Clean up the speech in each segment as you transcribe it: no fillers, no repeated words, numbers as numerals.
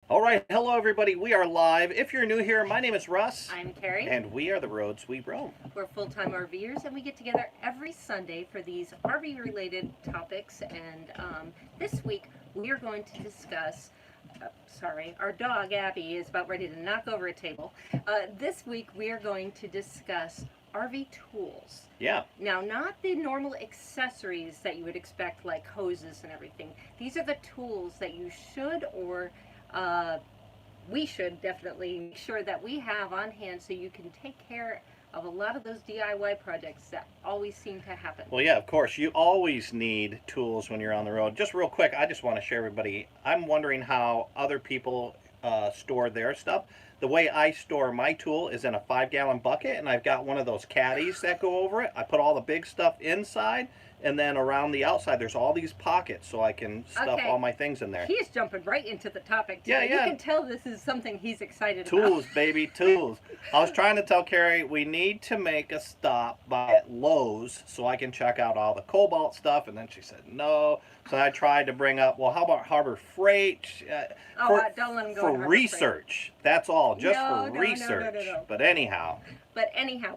All right, hello everybody. We are live. If you're new here, my name is Russ. I'm Kerry. And we are the Roads We Roam. We're full-time RVers, and we get together every Sunday for these RV-related topics. And this week we are going to discuss. Sorry, our dog Abby is about ready to knock over a table. This week we are going to discuss RV tools. Yeah. Now, not the normal accessories that you would expect, like hoses and everything. These are the tools that you should we should definitely make sure that we have on hand so you can take care of a lot of those DIY projects that always seem to happen. Well, yeah, of course. You always need tools when you're on the road. Just real quick, I just want to share everybody. I'm wondering how other people store their stuff. The way I store my tool is in a 5-gallon bucket, and I've got one of those caddies that go over it. I put all the big stuff inside, and then around the outside there's all these pockets so I can stuff all my things in there. He's jumping right into the topic today. Yeah, yeah. You can tell this is something he's excited about. Tools, about. Baby, tools. I was trying to tell Kerry we need to make a stop by Lowe's so I can check out all the Cobalt stuff, and then she said no. So I tried to bring up, well, how about Harbor Freight? Don't let him go for research. That's all, just for research. No. But anyhow,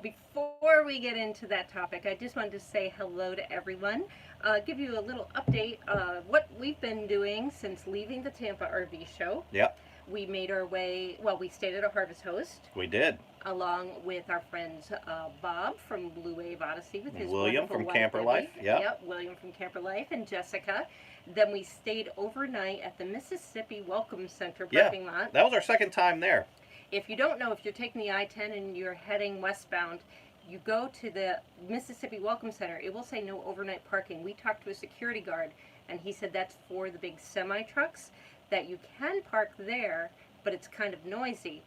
before we get into that topic, I just wanted to say hello to everyone. Give you a little update of what we've been doing since leaving the Tampa RV show. Yep. We made our way, we stayed at a Harvest Host. We did. Along with our friends Bob from Blue Wave Odyssey with his William from wife, Camper Life. Yep, William from Camper Life, and Jessica. Then we stayed overnight at the Mississippi Welcome Center parking lot. That was our second time there. If you don't know, if you're taking the I-10 and you're heading westbound, you go to the Mississippi Welcome Center. It will say no overnight parking. We talked to a security guard, and he said that's for the big semi-trucks, that you can park there, but it's kind of noisy.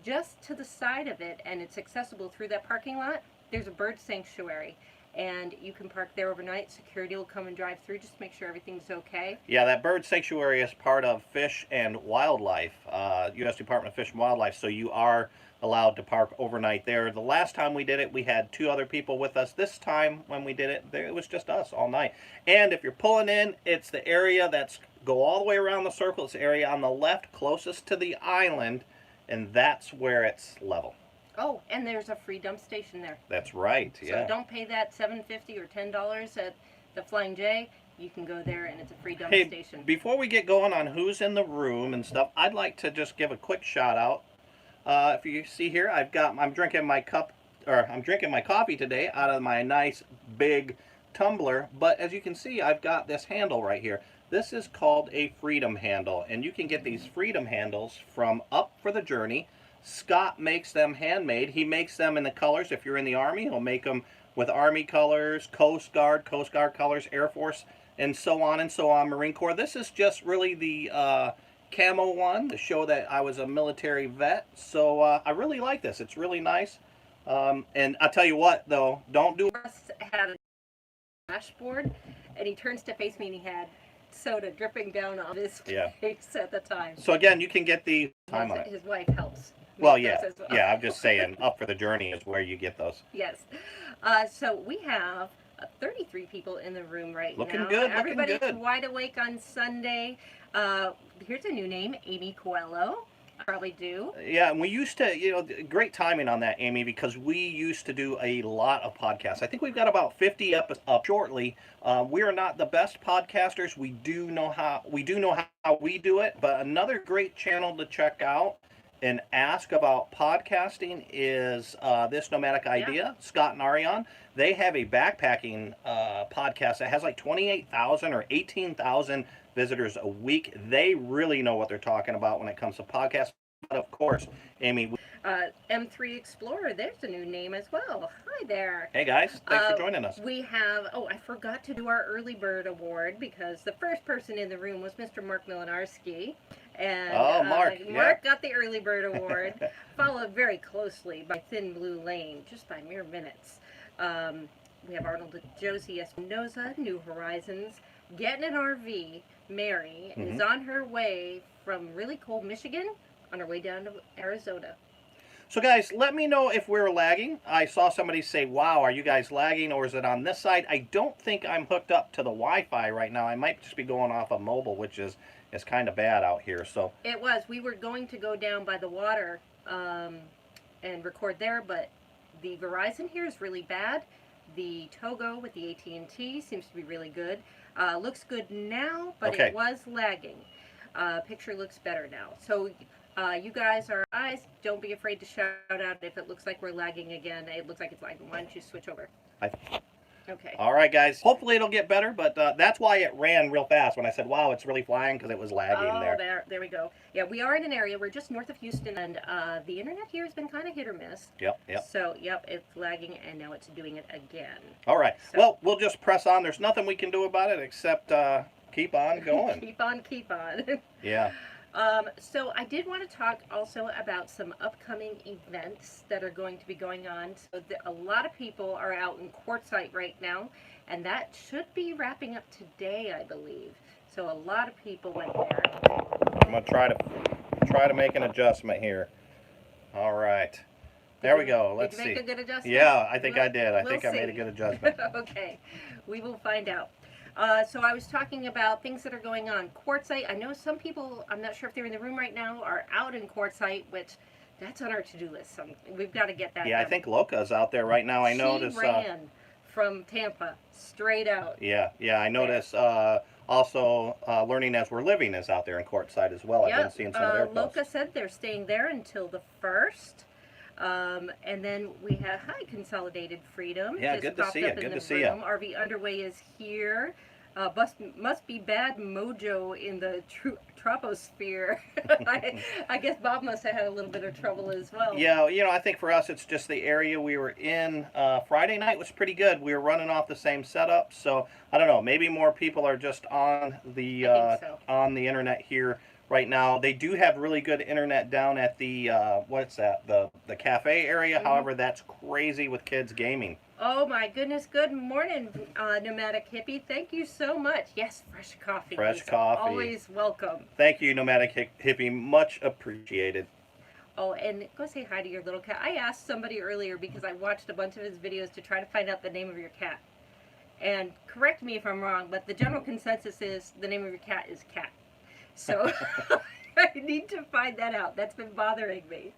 Just to the side of it, and it's accessible through that parking lot, there's a bird sanctuary. And you can park there overnight. Security will come and drive through just to make sure everything's okay. Yeah, that bird sanctuary is part of Fish and Wildlife, U.S. Department of Fish and Wildlife, so you are allowed to park overnight there. The last time we did it, we had 2 other people with us. This time, when we did it, it was just us all night. And if you're pulling in, it's the area that's go all the way around the circle. It's the area on the left closest to the island, and that's where it's level. Oh, and there's a free dump station there. That's right, yeah. So don't pay that $7.50 or $10 at the Flying J. You can go there, and it's a free dump station. Before we get going on who's in the room and stuff, I'd like to just give a quick shout out. If you see here, I'm drinking my coffee today out of my nice big tumbler. But as you can see, I've got this handle right here. This is called a Freedom handle, and you can get these Freedom handles from Up for the Journey. Scott makes them handmade. He makes them in the colors. If you're in the Army, he'll make them with Army colors, Coast Guard colors, Air Force, and so on and so on, Marine Corps. This is just really the camo one to show that I was a military vet. So I really like this. It's really nice. And I'll tell you what, though, don't do... Russ had a dashboard, and he turns to face me, and he had soda dripping down on his face at the time. So again, you can get the time on it. His wife helps. Well, yeah, yeah. I'm just saying, Up for the Journey is where you get those. Yes. So we have 33 people in the room right now. Looking good. Everybody's wide awake on Sunday. Here's a new name, Amy Coelho. Probably do. Yeah, and we used to, great timing on that, Amy, because we used to do a lot of podcasts. I think we've got about 50 up shortly. We are not the best podcasters. We do know how we do it, but another great channel to check out and ask about podcasting is This Nomadic Idea, Scott and Ariane. They have a backpacking podcast that has like 28,000 or 18,000 visitors a week. They really know what they're talking about when it comes to podcasts. But of course, Amy. M3 Explorer, there's a new name as well. Hi there. Hey guys, thanks for joining us. We have, I forgot to do our early bird award because the first person in the room was Mr. Mark Milinarski. And Mark got the early bird award, followed very closely by Thin Blue Lane, just by mere minutes. We have Arnold Josie Espinoza, New Horizons, getting an RV. Mary is on her way from really cold Michigan on her way down to Arizona. So guys, let me know if we're lagging. I saw somebody say, wow, are you guys lagging, or is it on this side? I don't think I'm hooked up to the Wi-Fi right now. I might just be going off of mobile, which is is kind of bad out here. So It was. We were going to go down by the water and record there, but the Verizon here is really bad. The Togo with the AT&T seems to be really good. Looks good now, but Okay. it was lagging. Picture looks better now. So you guys are eyes. Don't be afraid to shout out if it looks like we're lagging again. It looks like it's lagging. Why don't you switch over? Okay. All right, guys. Hopefully it'll get better, but that's why it ran real fast when I said, wow, it's really flying, because it was lagging there. There we go. Yeah, we are in an area. We're just north of Houston, and the internet here has been kind of hit or miss. Yep. So, yep, it's lagging, and now it's doing it again. All right. So, well, we'll just press on. There's nothing we can do about it except keep on going. keep on. Yeah. So I did want to talk also about some upcoming events that are going to be going on. So a lot of people are out in Quartzsite right now, and that should be wrapping up today, I believe. So a lot of people went there. I'm gonna try to make an adjustment here. All right. There we go. Let's see. Did you make a good adjustment? Yeah, I think I did. I We'll think I made a see. good adjustment. Okay, we will find out. So I was talking about things that are going on. Quartzsite, I know some people, I'm not sure if they're in the room right now, are out in Quartzsite, which that's on our to-do list. We've got to get that Yeah, done. I think Loca's out there right now. I She noticed. ran from Tampa straight out. Yeah, I noticed. Also, Learning as We're Living is out there in Quartzsite as well. I've been seeing some of their posts. Loca said they're staying there until the 1st. And then we have Consolidated Freedom. Yeah, just good to popped see you. up in Good the to see you. room. RV Underway is here. Must be bad mojo in the troposphere. I guess Bob must have had a little bit of trouble as well. Yeah, I think for us it's just the area we were in. Friday night was pretty good. We were running off the same setup, so I don't know. Maybe more people are just on the on the internet here right now. They do have really good internet down at the what's that? The cafe area. However, that's crazy with kids gaming. Oh my goodness, good morning, Nomadic Hippie. Thank you so much. Yes, fresh coffee. Fresh is coffee. Always welcome. Thank you, Nomadic Hippie. Much appreciated. Oh, and go say hi to your little cat. I asked somebody earlier because I watched a bunch of his videos to try to find out the name of your cat. And correct me if I'm wrong, but the general consensus is the name of your cat is Cat. So I need to find that out. That's been bothering me.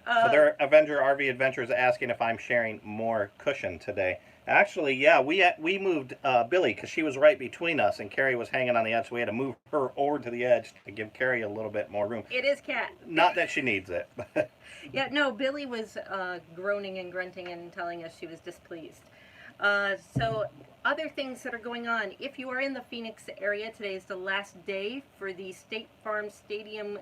So their RV Adventures asking if I'm sharing more cushion today. Actually, yeah, we moved Billy because she was right between us and Kerry was hanging on the edge, so we had to move her over to the edge to give Kerry a little bit more room. It is Cat. Not that she needs it. Yeah, no, Billy was groaning and grunting and telling us she was displeased. So other things that are going on. If you are in the Phoenix area, today is the last day for the State Farm Stadium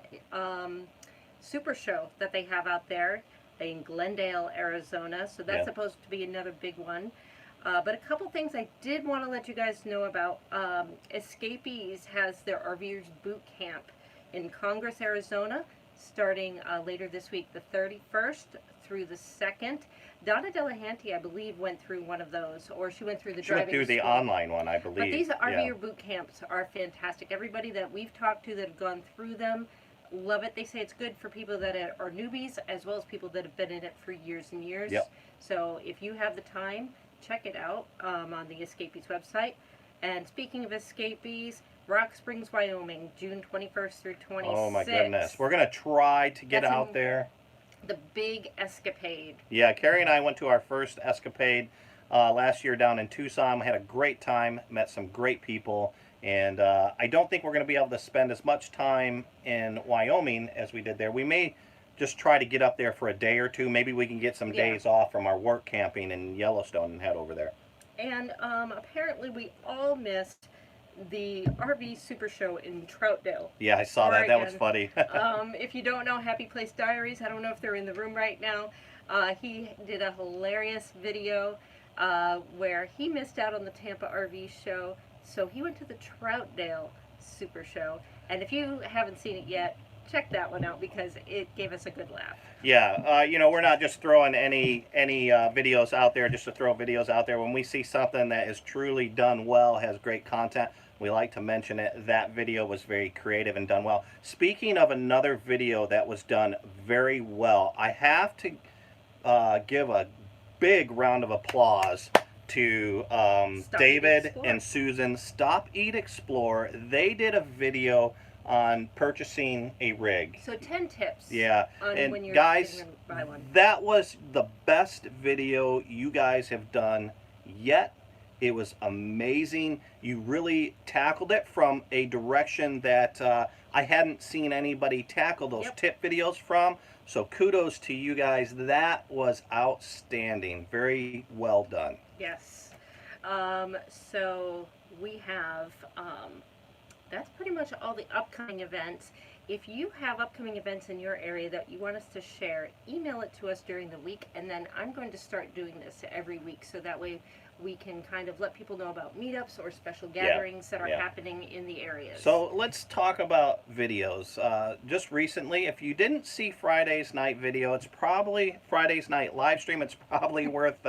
Super Show that they have out there in Glendale, Arizona. So that's supposed to be another big one. But a couple things I did want to let you guys know about. Escapees has their RVers boot camp in Congress, Arizona, starting later this week, the 31st through the 2nd. Donna Delahanty, I believe, went through one of those, or she went through the driving school. She went through the online one, I believe. But these RVer boot camps are fantastic. Everybody that we've talked to that have gone through them love it. They say it's good for people that are newbies as well as people that have been in it for years and years. Yep. So if you have the time, check it out on the Escapees website. And speaking of Escapees, Rock Springs, Wyoming, June 21st through 26th. Oh my goodness. We're going to try to get out there. The big escapade. Yeah, Kerry and I went to our first escapade last year down in Tucson. We had a great time, met some great people, and I don't think we're going to be able to spend as much time in Wyoming as we did there. We may just try to get up there for a day or two. Maybe we can get some days off from our work camping in Yellowstone and head over there. And apparently we all missed the RV Super Show in Troutdale. Yeah, I saw that. That was funny. If you don't know Happy Place Diaries, I don't know if they're in the room right now. He did a hilarious video where he missed out on the Tampa RV show. So he went to the Troutdale Super Show. And if you haven't seen it yet, check that one out because it gave us a good laugh. Yeah, we're not just throwing any videos out there just to throw videos out there. When we see something that is truly done well, has great content, we like to mention it. That video was very creative and done well. Speaking of another video that was done very well, I have to give a big round of applause to David and Susan, Stop Eat Explore. They did a video on purchasing a rig. So 10 tips. Yeah, on and when you're guys, gonna buy one. that was the best video you guys have done yet. It was amazing. You really tackled it from a direction that I hadn't seen anybody tackle those tip videos from. So kudos to you guys. That was outstanding. Very well done. Yes. So we have, that's pretty much all the upcoming events. If you have upcoming events in your area that you want us to share, email it to us during the week, and then I'm going to start doing this every week, so that way we can kind of let people know about meetups or special gatherings that are happening in the areas. So let's talk about videos. Just recently, if you didn't see Friday's night video, it's probably Friday's night live stream. It's probably worth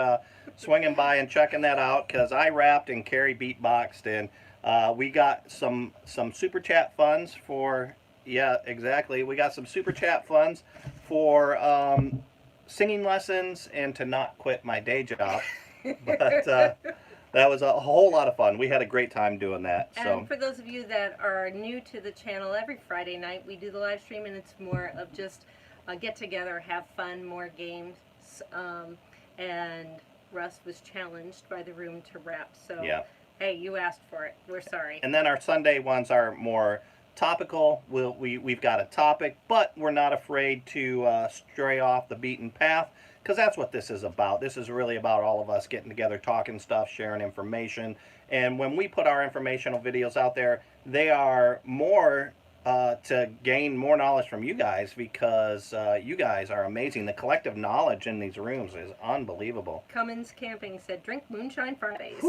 swinging by and checking that out, because I rapped and Kerry beatboxed, and we got some super chat funds for. Yeah, exactly. We got some super chat funds for singing lessons and to not quit my day job. But that was a whole lot of fun. We had a great time doing that. And for those of you that are new to the channel, every Friday night we do the live stream, and it's more of just a get together, have fun, more games. And Russ was challenged by the room to rap. So, hey, you asked for it. We're sorry. And then our Sunday ones are more topical. We've got a topic, but we're not afraid to stray off the beaten path, because that's what this is about. This is really about all of us getting together, talking stuff, sharing information. And when we put our informational videos out there, they are more to gain more knowledge from you guys, because you guys are amazing. The collective knowledge in these rooms is unbelievable. Cummins Camping said, drink Moonshine Fridays.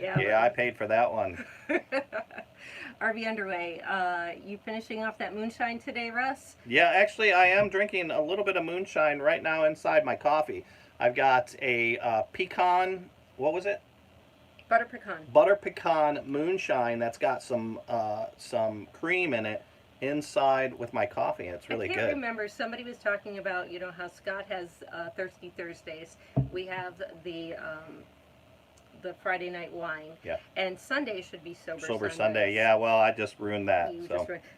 Yeah, I paid for that one. RV Underway, you finishing off that moonshine today, Russ? Yeah, actually, I am drinking a little bit of moonshine right now inside my coffee. I've got a pecan, what was it? Butter pecan. Butter pecan moonshine that's got some cream in it inside with my coffee. It's really good. I can't remember. Somebody was talking about, you know, how Scott has Thirsty Thursdays. We have the Friday night wine. Yeah. And Sunday should be Sober Sunday. Yeah, well, I just ruined that.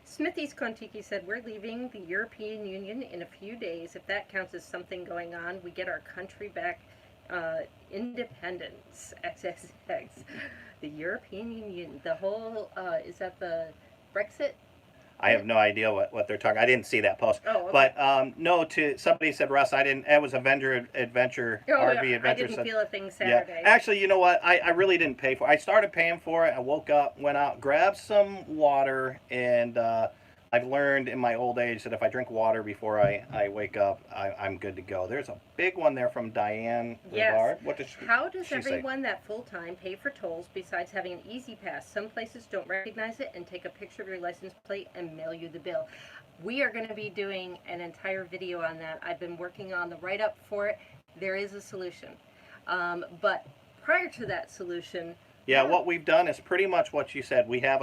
Smithy's Kontiki said, we're leaving the European Union in a few days. If that counts as something going on, we get our country back independence. XXX. The European Union. The whole, is that the Brexit? I have no idea what they're talking. I didn't see that post. Oh, okay. But no, somebody said, Russ, I didn't. It was Adventure RV Adventure. I didn't feel a thing Saturday. Yeah. Actually, you know what? I really didn't pay for it. I started paying for it. I woke up, went out, grabbed some water, and I've learned in my old age that if I drink water before I wake up, I'm good to go. There's a big one there from Diane. Yes. What does How does she everyone that full-time pay for tolls besides having an easy pass? Some places don't recognize it and take a picture of your license plate and mail you the bill. We are going to be doing an entire video on that. I've been working on the write-up for it. There is a solution. But prior to that solution... Yeah, what we've done is pretty much what you said. We have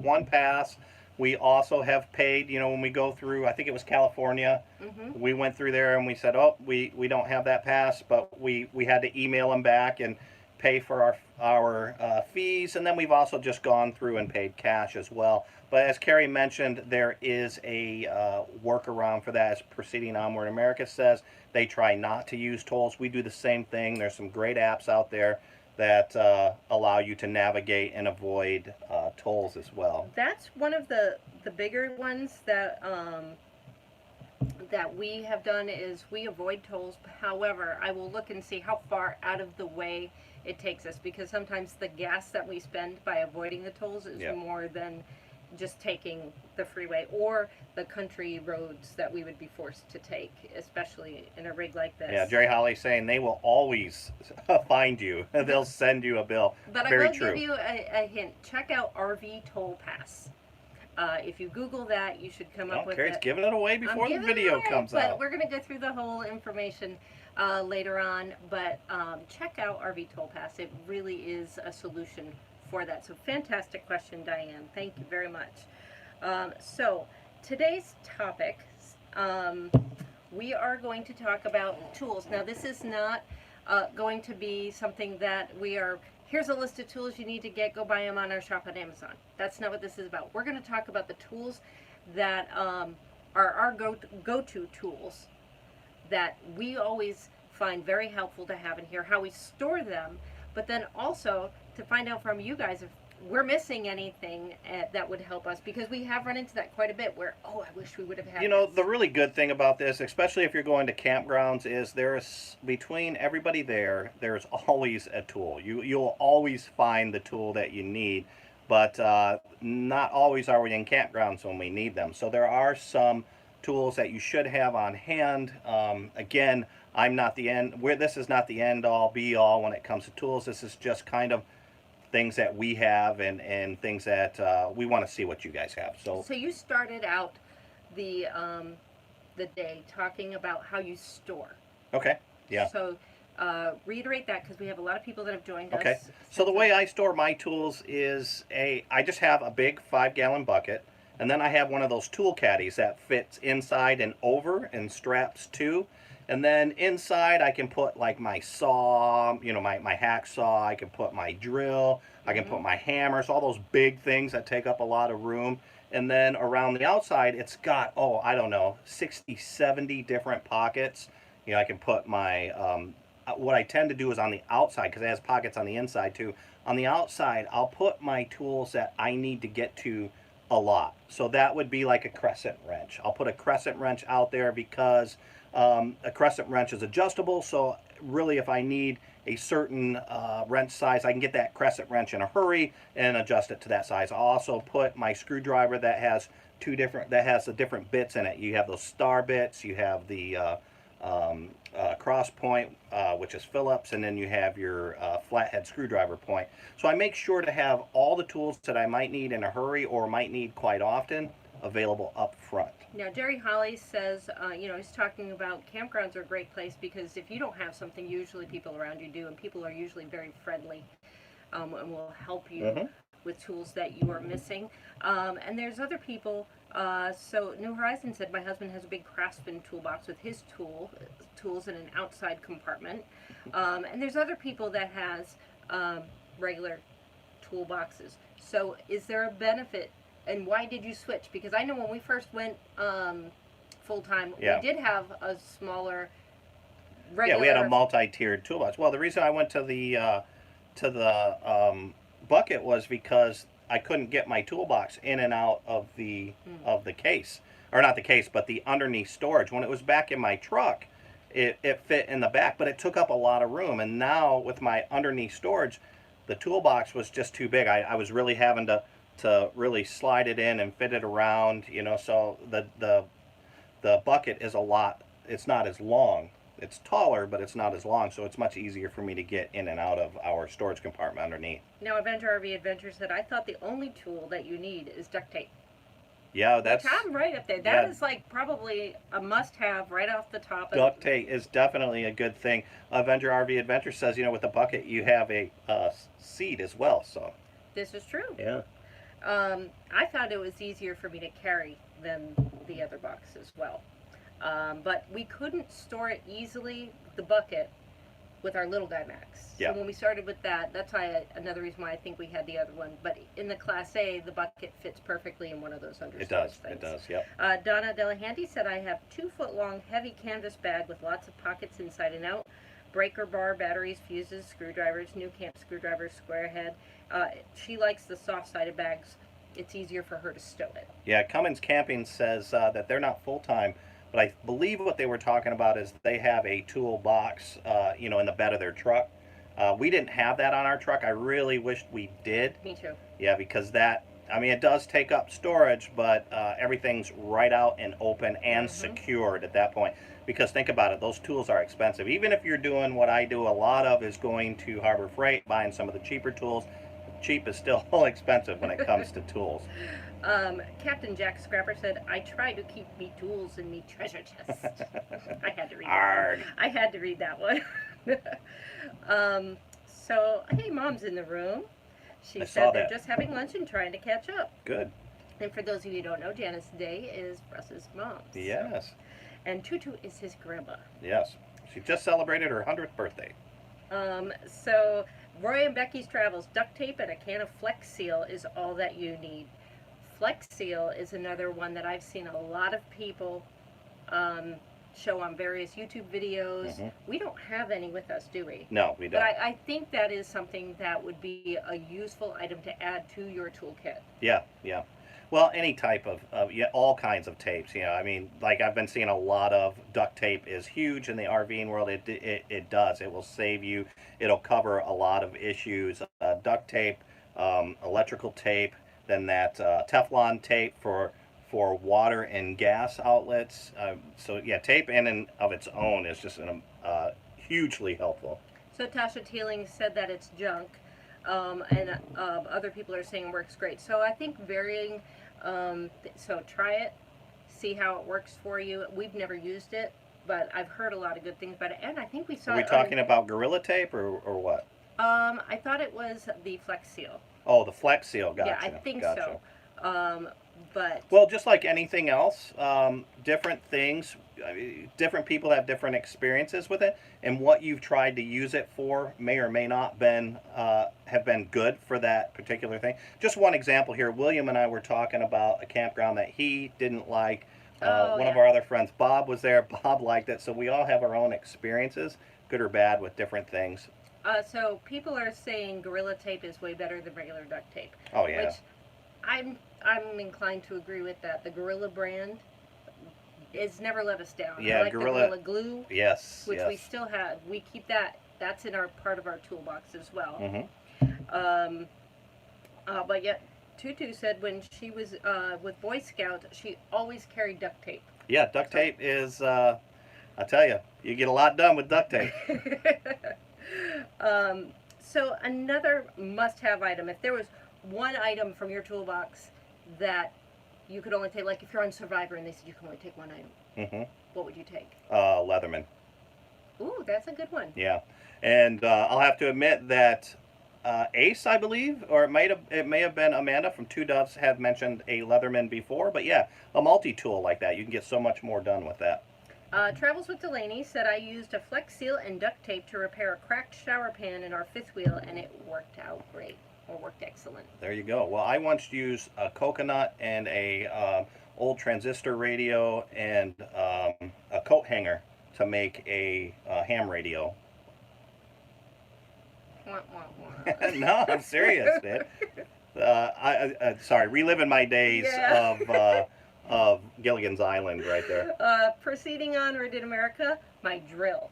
one pass. We also have paid, you know, when we go through, I think it was California, we went through there and we said, oh, we don't have that pass, but we had to email them back and pay for our fees. And then we've also just gone through and paid cash as well. But as Kerry mentioned, there is a workaround for that as Proceeding Onward America says. They try not to use tolls. We do the same thing. There's some great apps out there that allow you to navigate and avoid tolls as well. That's one of the bigger ones that that we have done is we avoid tolls. However, I will look and see how far out of the way it takes us, because sometimes the gas that we spend by avoiding the tolls is more than just taking the freeway or the country roads that we would be forced to take, especially in a rig like this. Yeah, Jerry Holly's saying they will always find you. They'll send you a bill. But Very I will true. give you a hint. Check out RV Toll Pass. If you Google that, you should come up with Kerry's it. giving it away before the video comes out. But we're going to go through the whole information later on. But check out RV Toll Pass. It really is a solution for that. So fantastic question, Diane. Thank you very much. So today's topic, we are going to talk about tools. Now this is not going to be something that we are here's a list of tools you need to get, go buy them on our shop on Amazon. That's not what this is about. We're going to talk about the tools that are our go-to tools that we always find very helpful to have in here, how we store them, but then also to find out from you guys if we're missing anything that would help us, because we have run into that quite a bit where, oh, I wish we would have had You know, this. the really good thing about this, especially if you're going to campgrounds, is there's between everybody there's always a tool. You'll always find the tool that you need, but not always are we in campgrounds when we need them. So there are some tools that you should have on hand. Again, I'm not the end. This is not the end all be all when it comes to tools. This is just kind of things that we have and things that we want to see what you guys have. So you started out the day talking about how you store. okay, yeah. So reiterate that, because we have a lot of people that have joined us. Okay, so the way I store my tools is I just have a big 5-gallon bucket, and then I have one of those tool caddies that fits inside and over and straps too. And then inside I can put like my saw, you know, my hacksaw, I can put my drill, I can put my hammers, all those big things that take up a lot of room. And then around the outside it's got, oh, I don't know, 60, 70 different pockets. You know, I can put my, what I tend to do is on the outside, because it has pockets on the inside too. On the outside I'll put my tools that I need to get to a lot. So that would be like a crescent wrench. I'll put a crescent wrench out there because a crescent wrench is adjustable, so really if I need a certain wrench size, I can get that crescent wrench in a hurry and adjust it to that size. I'll also put my screwdriver that has the different bits in it. You have those star bits, you have the cross point, which is Phillips, and then you have your flathead screwdriver point. So I make sure to have all the tools that I might need in a hurry or might need quite often available up front. Now, Jerry Holly says, you know, he's talking about campgrounds are a great place because if you don't have something, usually people around you do, and people are usually very friendly and will help you with tools that you are missing. And there's other people. So New Horizon said, my husband has a big Craftsman toolbox with his tools in an outside compartment. And there's other people that has regular toolboxes. So is there a benefit? And why did you switch? Because I know when we first went full-time, we did have a smaller regular... Yeah, we had a multi-tiered toolbox. Well, the reason I went to the bucket was because I couldn't get my toolbox in and out of the case. Or not the case, but the underneath storage. When it was back in my truck, it fit in the back, but it took up a lot of room. And now with my underneath storage, the toolbox was just too big. I was really having to really slide it in and fit it around, you know, so the bucket is it's not as long. It's taller, but it's not as long, so it's much easier for me to get in and out of our storage compartment underneath. Now, Avenger RV Adventure said, I thought the only tool that you need is duct tape. Yeah, that's... I'm right up there. That is like probably a must-have right off the top. Duct tape is definitely a good thing. Avenger RV Adventure says, you know, with the bucket you have a seat as well, so... This is true. Yeah. I thought it was easier for me to carry than the other box as well. But we couldn't store it easily, the bucket, with our little guy Max. Yeah. So when we started with that, that's why another reason why I think we had the other one. But in the Class A, the bucket fits perfectly in one of those understorage things. It does, yep. Donna Delahanty said, I have 2-foot-long heavy canvas bag with lots of pockets inside and out. Breaker bar, batteries, fuses, screwdrivers, new camp screwdrivers, square head. She likes the soft-sided bags. It's easier for her to stow it. Yeah, Cummins Camping says that they're not full-time, but I believe what they were talking about is they have a toolbox, you know, in the bed of their truck. We didn't have that on our truck. I really wished we did. Me too. Yeah, because that, I mean, it does take up storage, but everything's right out and open and secured at that point. Because think about it, those tools are expensive. Even if you're doing what I do a lot of is going to Harbor Freight, buying some of the cheaper tools. Cheap is still expensive when it comes to tools. Captain Jack Scrapper said, I try to keep me tools in me treasure chest. I had to read that one. I had to read that one. So, hey, Mom's in the room. She said they're just having lunch and trying to catch up. Good. And for those of you who don't know, Janice Day is Russ's mom. Yes. And Tutu is his grandma. Yes. She just celebrated her 100th birthday. So Roy and Becky's Travels, duct tape and a can of Flex Seal is all that you need. Flex Seal is another one that I've seen a lot of people show on various YouTube videos. We don't have any with us, do we? No, we don't. But I think that is something that would be a useful item to add to your toolkit. Yeah, yeah. Well, any type of yeah, all kinds of tapes. You know, I mean, like I've been seeing a lot of duct tape is huge in the RVing world. It does. It will save you. It'll cover a lot of issues. Duct tape, electrical tape, then that Teflon tape for water and gas outlets. So yeah, tape in and of its own is just hugely helpful. So Tasha Teeling said that it's junk, and other people are saying it works great. So I think varying. So try it, see how it works for you. We've never used it, but I've heard a lot of good things about it, and I think we saw. Are we talking about Gorilla Tape or what? I thought it was the Flex Seal. Oh, the Flex Seal. Gotcha. Yeah, I think gotcha. so. But well, just like anything else, different things, different people have different experiences with it, and what you've tried to use it for may or may not have been good for that particular thing. Just one example here, William and I were talking about a campground that he didn't like. One of our other friends, Bob, was there. Bob liked it, so we all have our own experiences, good or bad, with different things. So people are saying Gorilla Tape is way better than regular duct tape. Oh yeah. Which I'm inclined to agree with that. The Gorilla brand has never let us down. Yeah, I like the Gorilla Glue. Yes. Which yes. we still have. We keep that. That's in our part of our toolbox as well. But yet, Tutu said when she was with Boy Scout, she always carried duct tape. Yeah, duct tape is. I tell you, you get a lot done with duct tape. So another must-have item, if there was one item from your toolbox that you could only take, like if you're on Survivor and they said you can only take one item, what would you take? Leatherman. Ooh, that's a good one. Yeah, and I'll have to admit that Ace, I believe, or it may have been Amanda from Two Doves had mentioned a Leatherman before, but yeah, a multi-tool like that, you can get so much more done with that. Travels with Delaney said I used a Flex Seal and duct tape to repair a cracked shower pan in our fifth wheel, and it worked out great, or worked excellent. There you go. Well, I once used a coconut and a old transistor radio and a coat hanger to make a ham radio. No, I'm serious, man. Sorry, reliving my days of Gilligan's Island right there. Proceeding onward in America, my drill.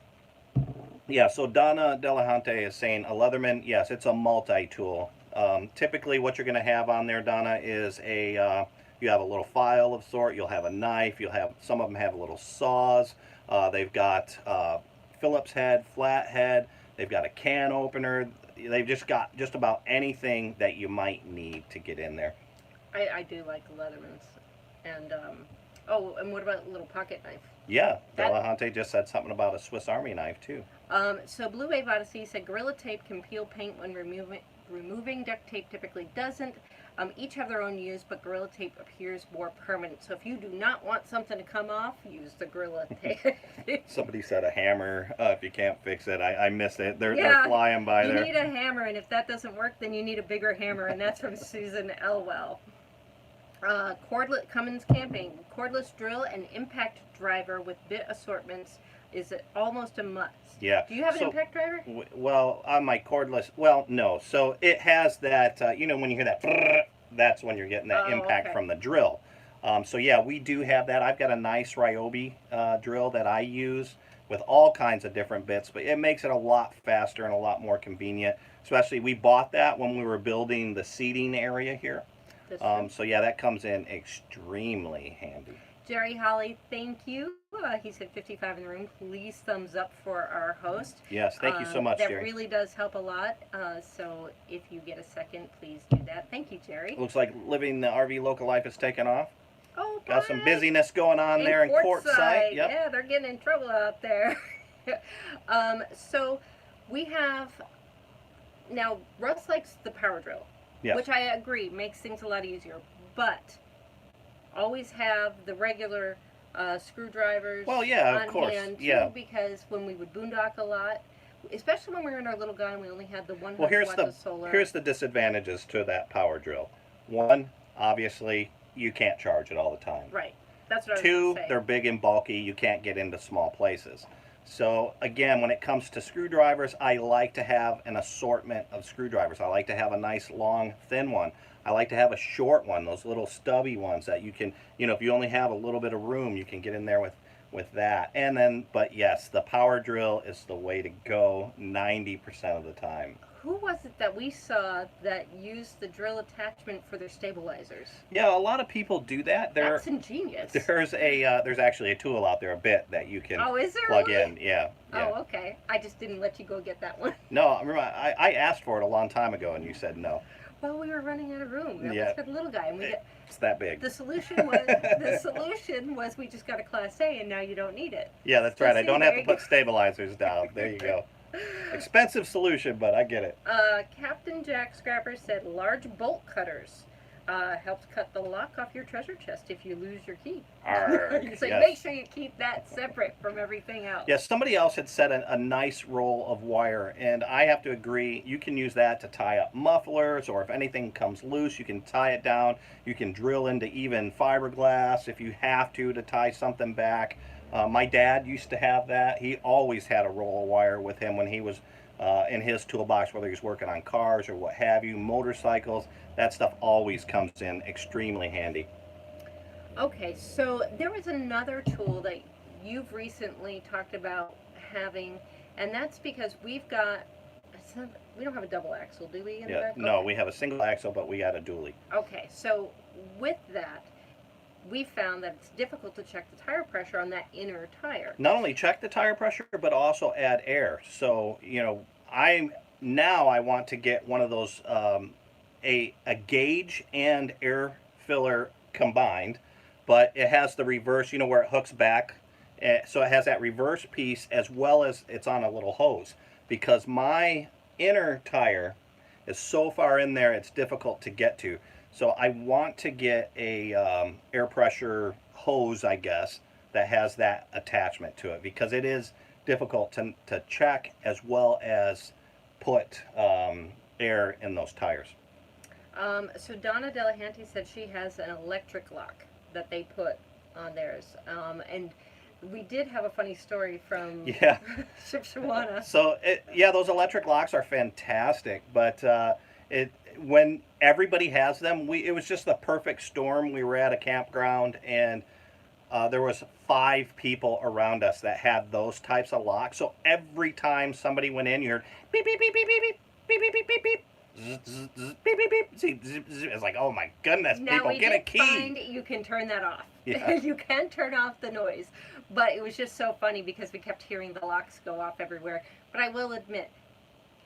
Yeah, so Donna Delahante is saying a Leatherman, yes, it's a multi-tool. Typically what you're going to have on there, Donna, is you have a little file of sort, you'll have a knife, some of them have little saws, they've got Phillips head, flat head, they've got a can opener, they've just got just about anything that you might need to get in there. I do like Leathermans. And, and what about a little pocket knife? Yeah, Delahante just said something about a Swiss Army knife, too. So Blue Wave Odyssey said Gorilla Tape can peel paint when removing duct tape typically doesn't. Each have their own use, but Gorilla Tape appears more permanent. So if you do not want something to come off, use the Gorilla Tape. Somebody said a hammer, if you can't fix it. I missed it. They're flying by there. You need a hammer, and if that doesn't work, then you need a bigger hammer, and that's from Susan Elwell. Cordless Cummins Camping, cordless drill and impact driver with bit assortments is almost a must. Yeah. Do you have an impact driver? Well, on my cordless, no. So it has that, when you hear that, that's when you're getting that impact from the drill. So yeah, we do have that. I've got a nice Ryobi drill that I use with all kinds of different bits, but it makes it a lot faster and a lot more convenient. Especially, we bought that when we were building the seating area here. So yeah, that comes in extremely handy. Jerry Holly, thank you. He said 55 in the room. Please thumbs up for our host. Yes, thank you so much, Jerry. That really does help a lot. So if you get a second, please do that. Thank you, Jerry. Looks like living the RV local life is taking off. Oh, got some busyness going on there in Quartzsite. Yep. Yeah, they're getting in trouble out there. So we have now. Russ likes the power drill. Yes. Which I agree makes things a lot easier, but always have the regular screwdrivers of course. hand too, because when we would boondock a lot, especially when we were in our little guy and we only had the 100 Well, watts of solar. here's the disadvantages to that power drill. One, obviously, you can't charge it all the time. Right. That's what I was Two, going to say. they're big and bulky. You can't get into small places. So again, when it comes to screwdrivers, I like to have an assortment of screwdrivers. I like to have a nice, long, thin one. I like to have a short one, those little stubby ones that you can, you know, if you only have a little bit of room, you can get in there with that. And then, but yes, the power drill is the way to go 90% of the time. Who was it that we saw that used the drill attachment for their stabilizers? Yeah, a lot of people do that. That's ingenious. There's actually a tool out there, a bit that you can is there plug really? in. Yeah. Oh, okay. I just didn't let you go get that one. No, remember I asked for it a long time ago, and you said no. Well, we were running out of room. That Yeah. was for the little guy, and It's that big. the solution was we just got a Class A, and now you don't need it. Yeah, that's So right. I see, don't there have to you put go. stabilizers down. There you go. Expensive solution, but I get it. Captain Jack Scrapper said large bolt cutters helps cut the lock off your treasure chest if you lose your key. Arrgh, So yes. make sure you keep that separate from everything else. Yeah, somebody else had said a nice roll of wire, and I have to agree. You can use that to tie up mufflers, or if anything comes loose, you can tie it down. You can drill into even fiberglass if you have to tie something back. My dad used to have that. He always had a roll of wire with him when he was in his toolbox, whether he was working on cars or what have you, motorcycles. That stuff always comes in extremely handy. Okay, so there was another tool that you've recently talked about having, and that's because we don't have a double axle, do we? In the Yeah, back? no, Okay. we have a single axle, but we got a dually. Okay, so with that, we found that it's difficult to check the tire pressure on that inner tire. Not only check the tire pressure, but also add air. So, you know, I want to get one of those, a gauge and air filler combined, but it has the reverse, you know, where it hooks back. So it has that reverse piece as well as it's on a little hose, because my inner tire is so far in there it's difficult to get to. So I want to get a air pressure hose, I guess, that has that attachment to it, because it is difficult to check as well as put air in those tires. So Donna Delahanty said she has an electric lock that they put on theirs. And we did have a funny story from Yeah. Shipshawana. So those electric locks are fantastic, but when everybody has them, it was just the perfect storm. We were at a campground, and there was 5 people around us that had those types of locks. So every time somebody went in, you heard beep beep beep beep beep beep beep beep beep beep. Zzz, zzz, zzz, beep beep beep. See, zzz, zzz. It's like, oh my goodness, Now people, we get a did key. find you can turn that off. Yeah. You can turn off the noise, but it was just so funny because we kept hearing the locks go off everywhere. But I will admit,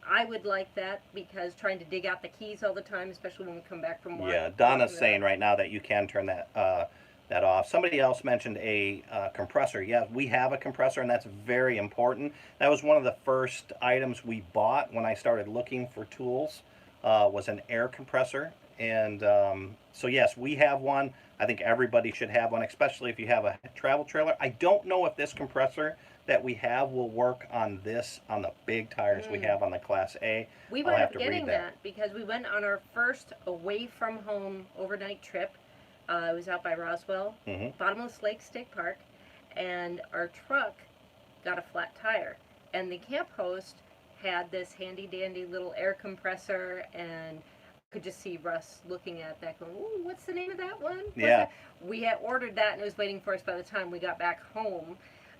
I would like that, because trying to dig out the keys all the time, especially when we come back from work. Yeah, Donna's saying right now that you can turn that off. Somebody else mentioned a compressor. Yeah, we have a compressor, and that's very important. That was one of the first items we bought when I started looking for tools, was an air compressor. And so yes, we have one. I think everybody should have one, especially if you have a travel trailer. I don't know if this compressor that we have will work on the big tires we have on the Class A. We I'll wound have up to getting read that because we went on our first away from home overnight trip. It was out by Roswell, Bottomless Lake State Park, and our truck got a flat tire. And the camp host had this handy dandy little air compressor, and I could just see Russ looking at that going, ooh, what's the name of that one? Yeah. We had ordered that, and it was waiting for us by the time we got back home.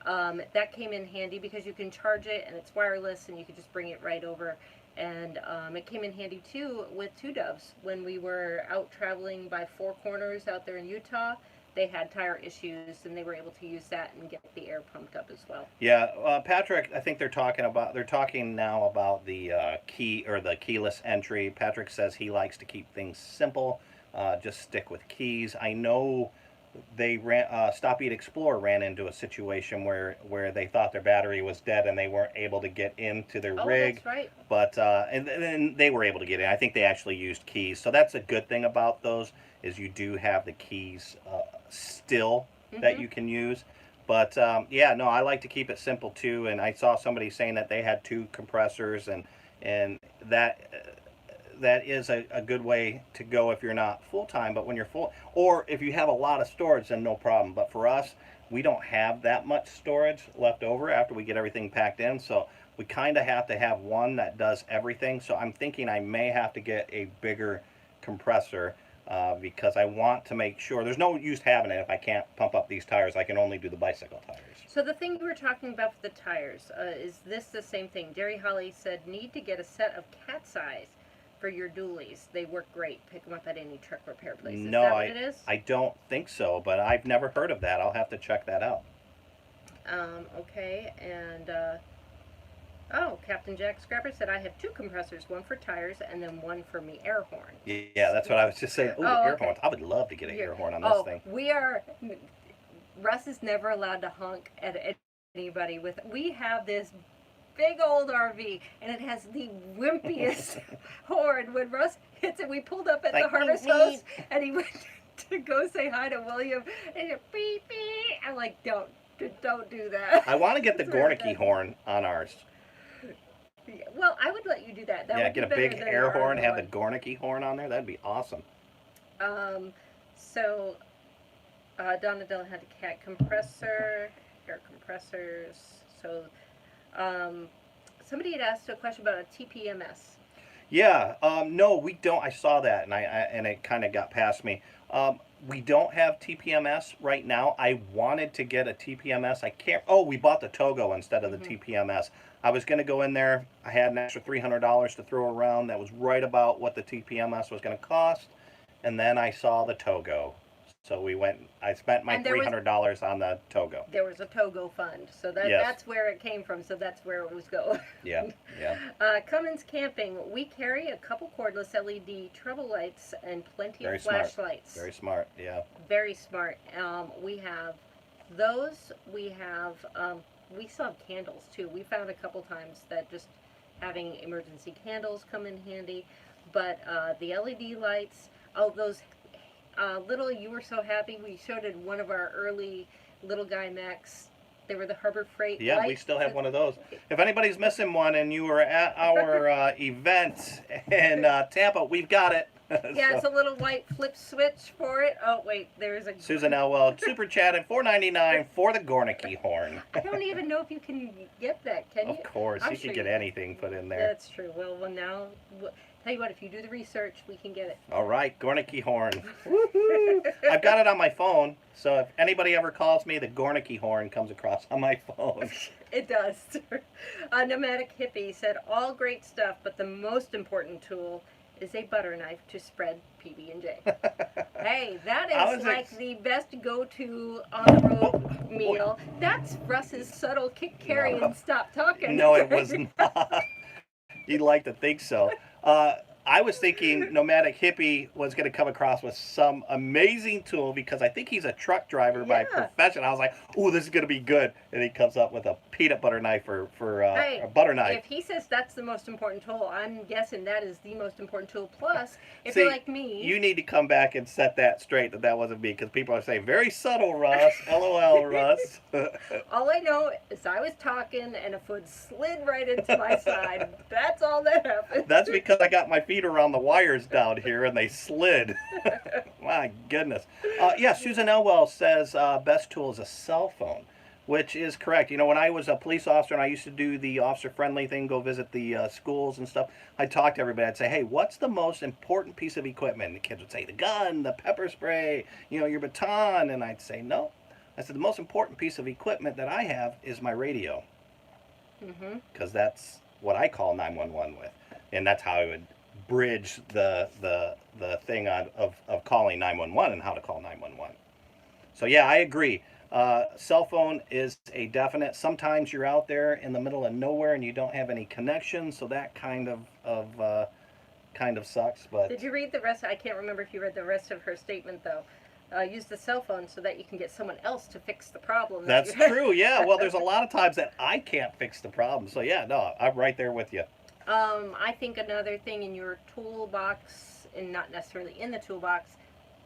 That came in handy because you can charge it, and it's wireless, and you could just bring it right over. And it came in handy too with Two Doves. When we were out traveling by Four Corners out there in Utah, they had tire issues, and they were able to use that and get the air pumped up as well. Yeah, Patrick, I think they're talking now about the key or the keyless entry. Patrick says he likes to keep things simple, just stick with keys. I know they Stop Eat Explorer ran into a situation where they thought their battery was dead and they weren't able to get into their rig. That's right. But and then they were able to get in. I think they actually used keys, so that's a good thing about those, is you do have the keys still that you can use. But yeah, no, I like to keep it simple too. And I saw somebody saying that they had 2 compressors, and that is a good way to go if you're not full time. But when you're full, or if you have a lot of storage, then no problem. But for us, we don't have that much storage left over after we get everything packed in, so we kind of have to have one that does everything. So I'm thinking I may have to get a bigger compressor because I want to make sure there's no use having it if I can't pump up these tires. I can only do the bicycle tires. So the thing you were talking about for the tires, is this the same thing? Jerry Holly said need to get a set of cat size for your dualies. They work great. Pick them up at any truck repair place. Is No, that what it is? I don't think so, but I've never heard of that. I'll have to check that out. Okay, and oh, Captain Jack Scrapper said I have 2 compressors, one for tires and then one for me air horn. Yeah, that's what I was just saying. Ooh, Oh, air okay. horns. I would love to get an air horn on this thing. We are. Russ is never allowed to honk at anybody with. We have this big old RV, and it has the wimpiest horn. When Russ hits it, we pulled up at Like, the harvest beep, house, and he went to go say hi to William, and it beep beep. I'm like, don't do that. I want to get the That's what I Gornicky did. horn on ours. Well, I would let you do that. That Yeah, would get a be better big than air our horn, have the one. Gornicky horn on there. That'd be awesome. So Donadella had a cat compressor, air compressors. So somebody had asked a question about a TPMS. Yeah, no, we don't. I saw that, and it kind of got past me. We don't have TPMS right now. I wanted to get a TPMS. I can't. Oh, we bought the Togo instead of the TPMS. I was going to go in there. I had an extra $300 to throw around. That was right about what the TPMS was going to cost. And then I saw the Togo. So we went. I spent my $300 on the Togo. There was a Togo fund, so that's where it came from. So that's where it was going. Yeah, yeah. Cummins Camping. We carry a couple cordless LED trouble lights and plenty Very of smart. flashlights. Very smart. Yeah. Very smart. We have those. We have. We still have candles too. We found a couple times that just having emergency candles come in handy, but the LED lights. Oh, those. Little, you were so happy. We showed it in one of our early little guy Macs. They were the Harbor Freight Yeah, lights. we still have one of those. If anybody's missing one and you were at our event in Tampa, we've got it. Yeah, it's a little white flip switch for it. Oh, wait, there's a... Susan Elwell, super chatted, $4.99 for the Gornicky horn. I don't even know if you can get that, can you? Of course, I'm you sure can get you- anything put in there. That's true. Well, now... Tell you what, if you do the research, we can get it. All right, Gornicky horn. Woohoo! I've got it on my phone, so if anybody ever calls me, the Gornicky horn comes across on my phone. It does. Nomadic Hippie said, all great stuff, but the most important tool is a butter knife to spread PB&J. Hey, that is like the best go-to on-the-road meal. That's Russ's subtle kick Kerry and stop talking. No, it was not. You'd like to think so. I was thinking Nomadic Hippie was going to come across with some amazing tool because I think he's a truck driver by profession. I was like, "Ooh, this is going to be good," and he comes up with a peanut butter knife for hey, a butter knife. If he says that's the most important tool, I'm guessing that is the most important tool. Plus, if See, you're like me, you need to come back and set that straight that wasn't me because people are saying very subtle, Russ. LOL, Russ. all I know is I was talking and a foot slid right into my side. That's all that happened. That's because I got my feet around the wires down here and they slid. My goodness. Yeah, Susan Elwell says best tool is a cell phone, which is correct. You know, when I was a police officer and I used to do the officer-friendly thing, go visit the schools and stuff, I'd talk to everybody. I'd say, hey, what's the most important piece of equipment? And the kids would say, the gun, the pepper spray, you know, your baton. And I'd say, no. I said, the most important piece of equipment that I have is my radio. Because that's what I call 911 with. And that's how I would bridge the thing of calling 911 and how to call 911. So yeah, I agree. Cell phone is a definite. Sometimes you're out there in the middle of nowhere and you don't have any connection, so that kind of sucks. But did you read the rest? I can't remember if you read the rest of her statement though. Use the cell phone so that you can get someone else to fix the problem. That's true. Yeah. Well, there's a lot of times that I can't fix the problem. So yeah, no, I'm right there with you. I think another thing in your toolbox, and not necessarily in the toolbox,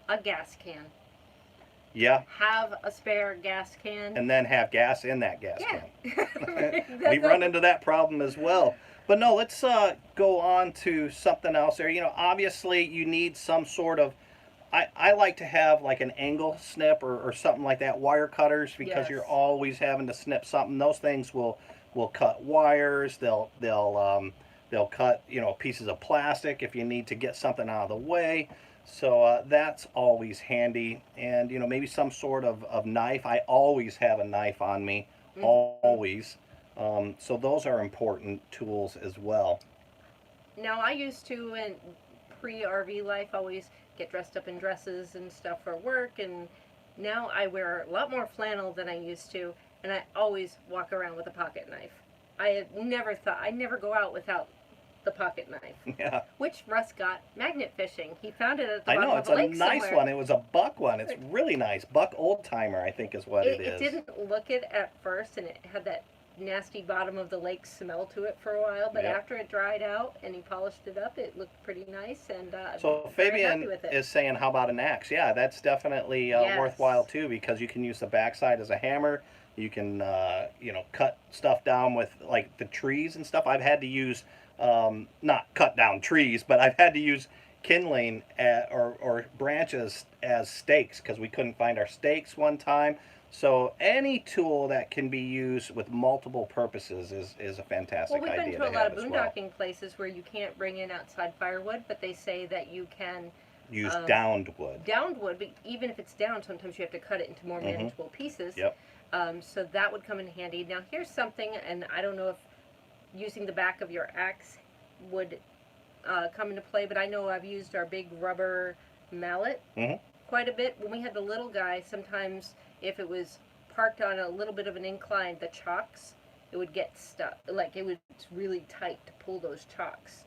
a gas can. Yeah. Have a spare gas can. And then have gas in that gas Yeah. can. We run into that problem as well. But no, let's go on to something else there. You know, obviously you need some sort of, I like to have like an angle snip or something like that, wire cutters, because Yes. you're always having to snip something. Those things will cut wires. They'll cut, you know, pieces of plastic if you need to get something out of the way. So that's always handy. And, you know, maybe some sort of knife. I always have a knife on me, always. So those are important tools as well. Now, I used to, in pre-RV life, always get dressed up in dresses and stuff for work, and now I wear a lot more flannel than I used to, and I always walk around with a pocket knife. I never go out without the pocket knife. Yeah. Which Russ got magnet fishing. He found it at the I bottom know, of it's a a lake nice somewhere. one. It was a buck one. It's really nice. Buck old timer, I think is what it is. It didn't look it at first, and it had that nasty bottom of the lake smell to it for a while, but Yep. after it dried out and he polished it up, it looked pretty nice, and So very happy Fabian with it. is saying, how about an axe? Yeah, that's definitely Yes. worthwhile too, because you can use the backside as a hammer. You can, you know, cut stuff down with like the trees and stuff. I've had to use, not cut down trees, but I've had to use kindling or branches as stakes because we couldn't find our stakes one time. So any tool that can be used with multiple purposes is a fantastic Well, we've idea been to a to lot have of as well. boondocking places where you can't bring in outside firewood, but they say that you can Use downed wood. downed wood, but even if it's down, sometimes you have to cut it into more manageable pieces. Yep. So that would come in handy. Now here's something, and I don't know if using the back of your axe would come into play, but I know I've used our big rubber mallet quite a bit. When we had the little guy, sometimes if it was parked on a little bit of an incline, the chocks, it would get stuck. Like it was really tight to pull those chocks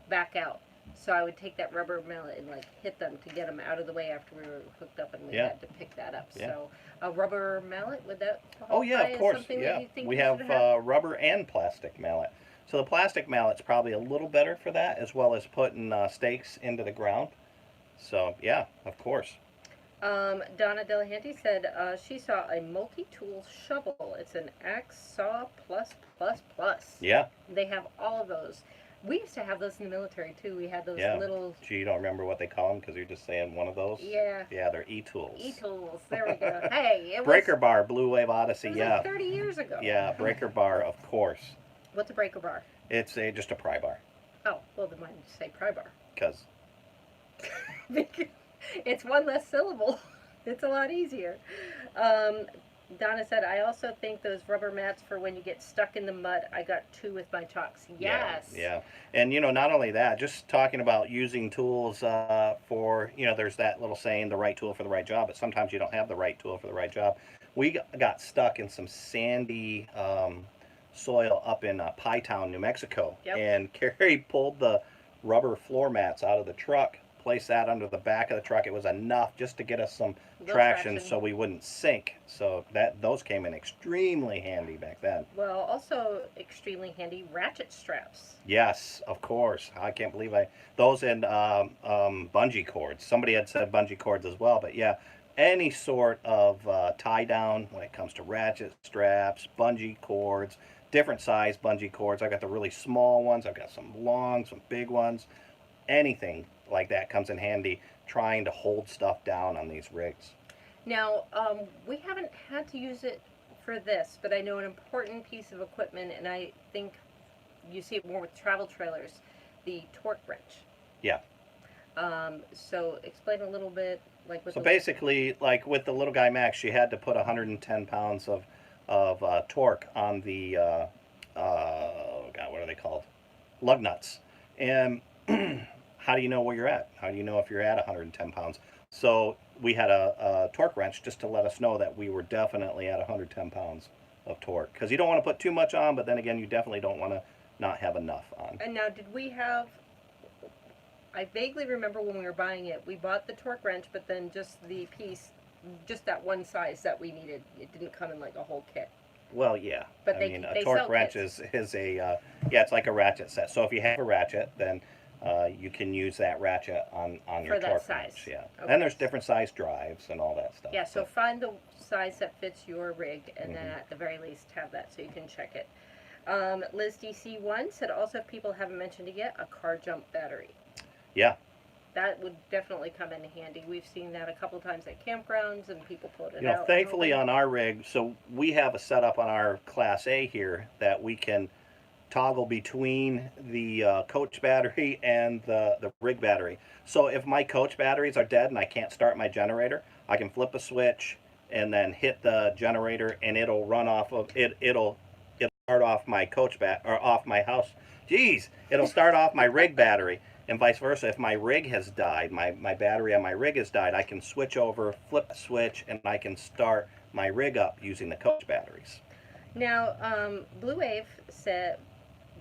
back out. So I would take that rubber mallet and like hit them to get them out of the way after we were hooked up, and we had to pick that up. Yeah. So a rubber mallet, would that Oh yeah, qualify of as course. something Yeah, that you think we we have should have? rubber and plastic mallet. So the plastic mallet's probably a little better for that, as well as putting stakes into the ground. So yeah, of course. Donna Delahanty said she saw a multi-tool shovel. It's an axe saw plus plus plus. Yeah. They have all of those. We used to have those in the military too. We had those Yeah. little Gee, you don't remember what they call them because you're just saying one of those. Yeah. Yeah, they're e-tools. e-tools. There we go. Hey, it Breaker was, bar, Blue Wave Odyssey. it was Yeah. like 30 years ago. Yeah, breaker bar, of course. What's a breaker bar? It's just a pry bar, Oh, well, then why did you say pry bar? because It's one less syllable. It's a lot easier. Donna said, I also think those rubber mats for when you get stuck in the mud. I got 2 with my chalks. Yes. Yeah. And, you know, not only that, just talking about using tools for, you know, there's that little saying, the right tool for the right job, but sometimes you don't have the right tool for the right job. We got stuck in some sandy soil up in Pie Town, New Mexico. Yep. And Kerry pulled the rubber floor mats out of the truck, placed that under the back of the truck. It was enough just to get us some traction so we wouldn't sink. So those came in extremely handy back then. Well, also extremely handy ratchet straps. Yes, of course. I can't believe those and bungee cords. Somebody had said bungee cords as well, but yeah, any sort of tie down when it comes to ratchet straps, bungee cords, different size bungee cords. I got the really small ones. I've got some long, some big ones. Anything like that comes in handy trying to hold stuff down on these rigs. Now, we haven't had to use it for this, but I know an important piece of equipment, and I think you see it more with travel trailers, the torque wrench. Yeah. So explain a little bit, like with So basically, like with the little guy Max, she had to put 110 pounds of torque on the oh God, what are they called? Lug nuts. And how do you know where you're at? How do you know if you're at 110 pounds? So we had a torque wrench just to let us know that we were definitely at 110 pounds of torque. Because you don't want to put too much on, but then again, you definitely don't want to not have enough on. And now, did we have? I vaguely remember when we were buying it, we bought the torque wrench, but then just the piece, just that one size that we needed. It didn't come in like a whole kit. Well, yeah. But I they mean, sell a torque wrench kits. is a yeah, it's like a ratchet set. So if you have a ratchet, then you can use that ratchet on your For that torque size. wrench. Yeah. Okay. And there's different size drives and all that stuff. Yeah, so find the size that fits your rig, and then Mhm. at the very least have that so you can check it. Liz DC1 said also, if people haven't mentioned it yet, a car jump battery. Yeah. That would definitely come in handy. We've seen that a couple times at campgrounds, and people pulled it You know, out. thankfully on our rig, so we have a setup on our Class A here that we can toggle between the coach battery and the rig battery. So if my coach batteries are dead and I can't start my generator, I can flip a switch and then hit the generator, and it'll run off of it. It'll start off my coach or off my house. Jeez, it'll start off my rig battery, and vice versa. If my rig has died, my battery on my rig has died, I can switch over, flip the switch, and I can start my rig up using the coach batteries. Now, Blue Wave said,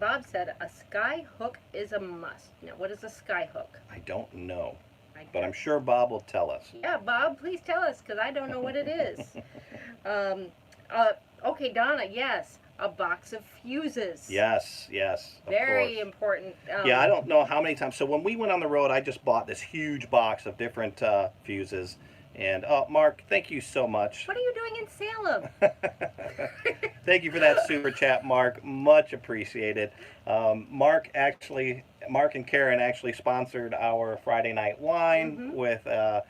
Bob said, a Skyhook is a must. Now, what is a Skyhook? I don't know, but I'm sure Bob will tell us. Yeah, Bob, please tell us, because I don't know what it is. Okay, Donna, yes, a box of fuses. Yes, Very important. Yeah, I don't know how many times. So when we went on the road, I just bought this huge box of different fuses. And Mark, thank you so much. What are you doing in Salem? Thank you for that super chat, Mark. Much appreciated. Mark and Karen actually sponsored our Friday Night Wine with a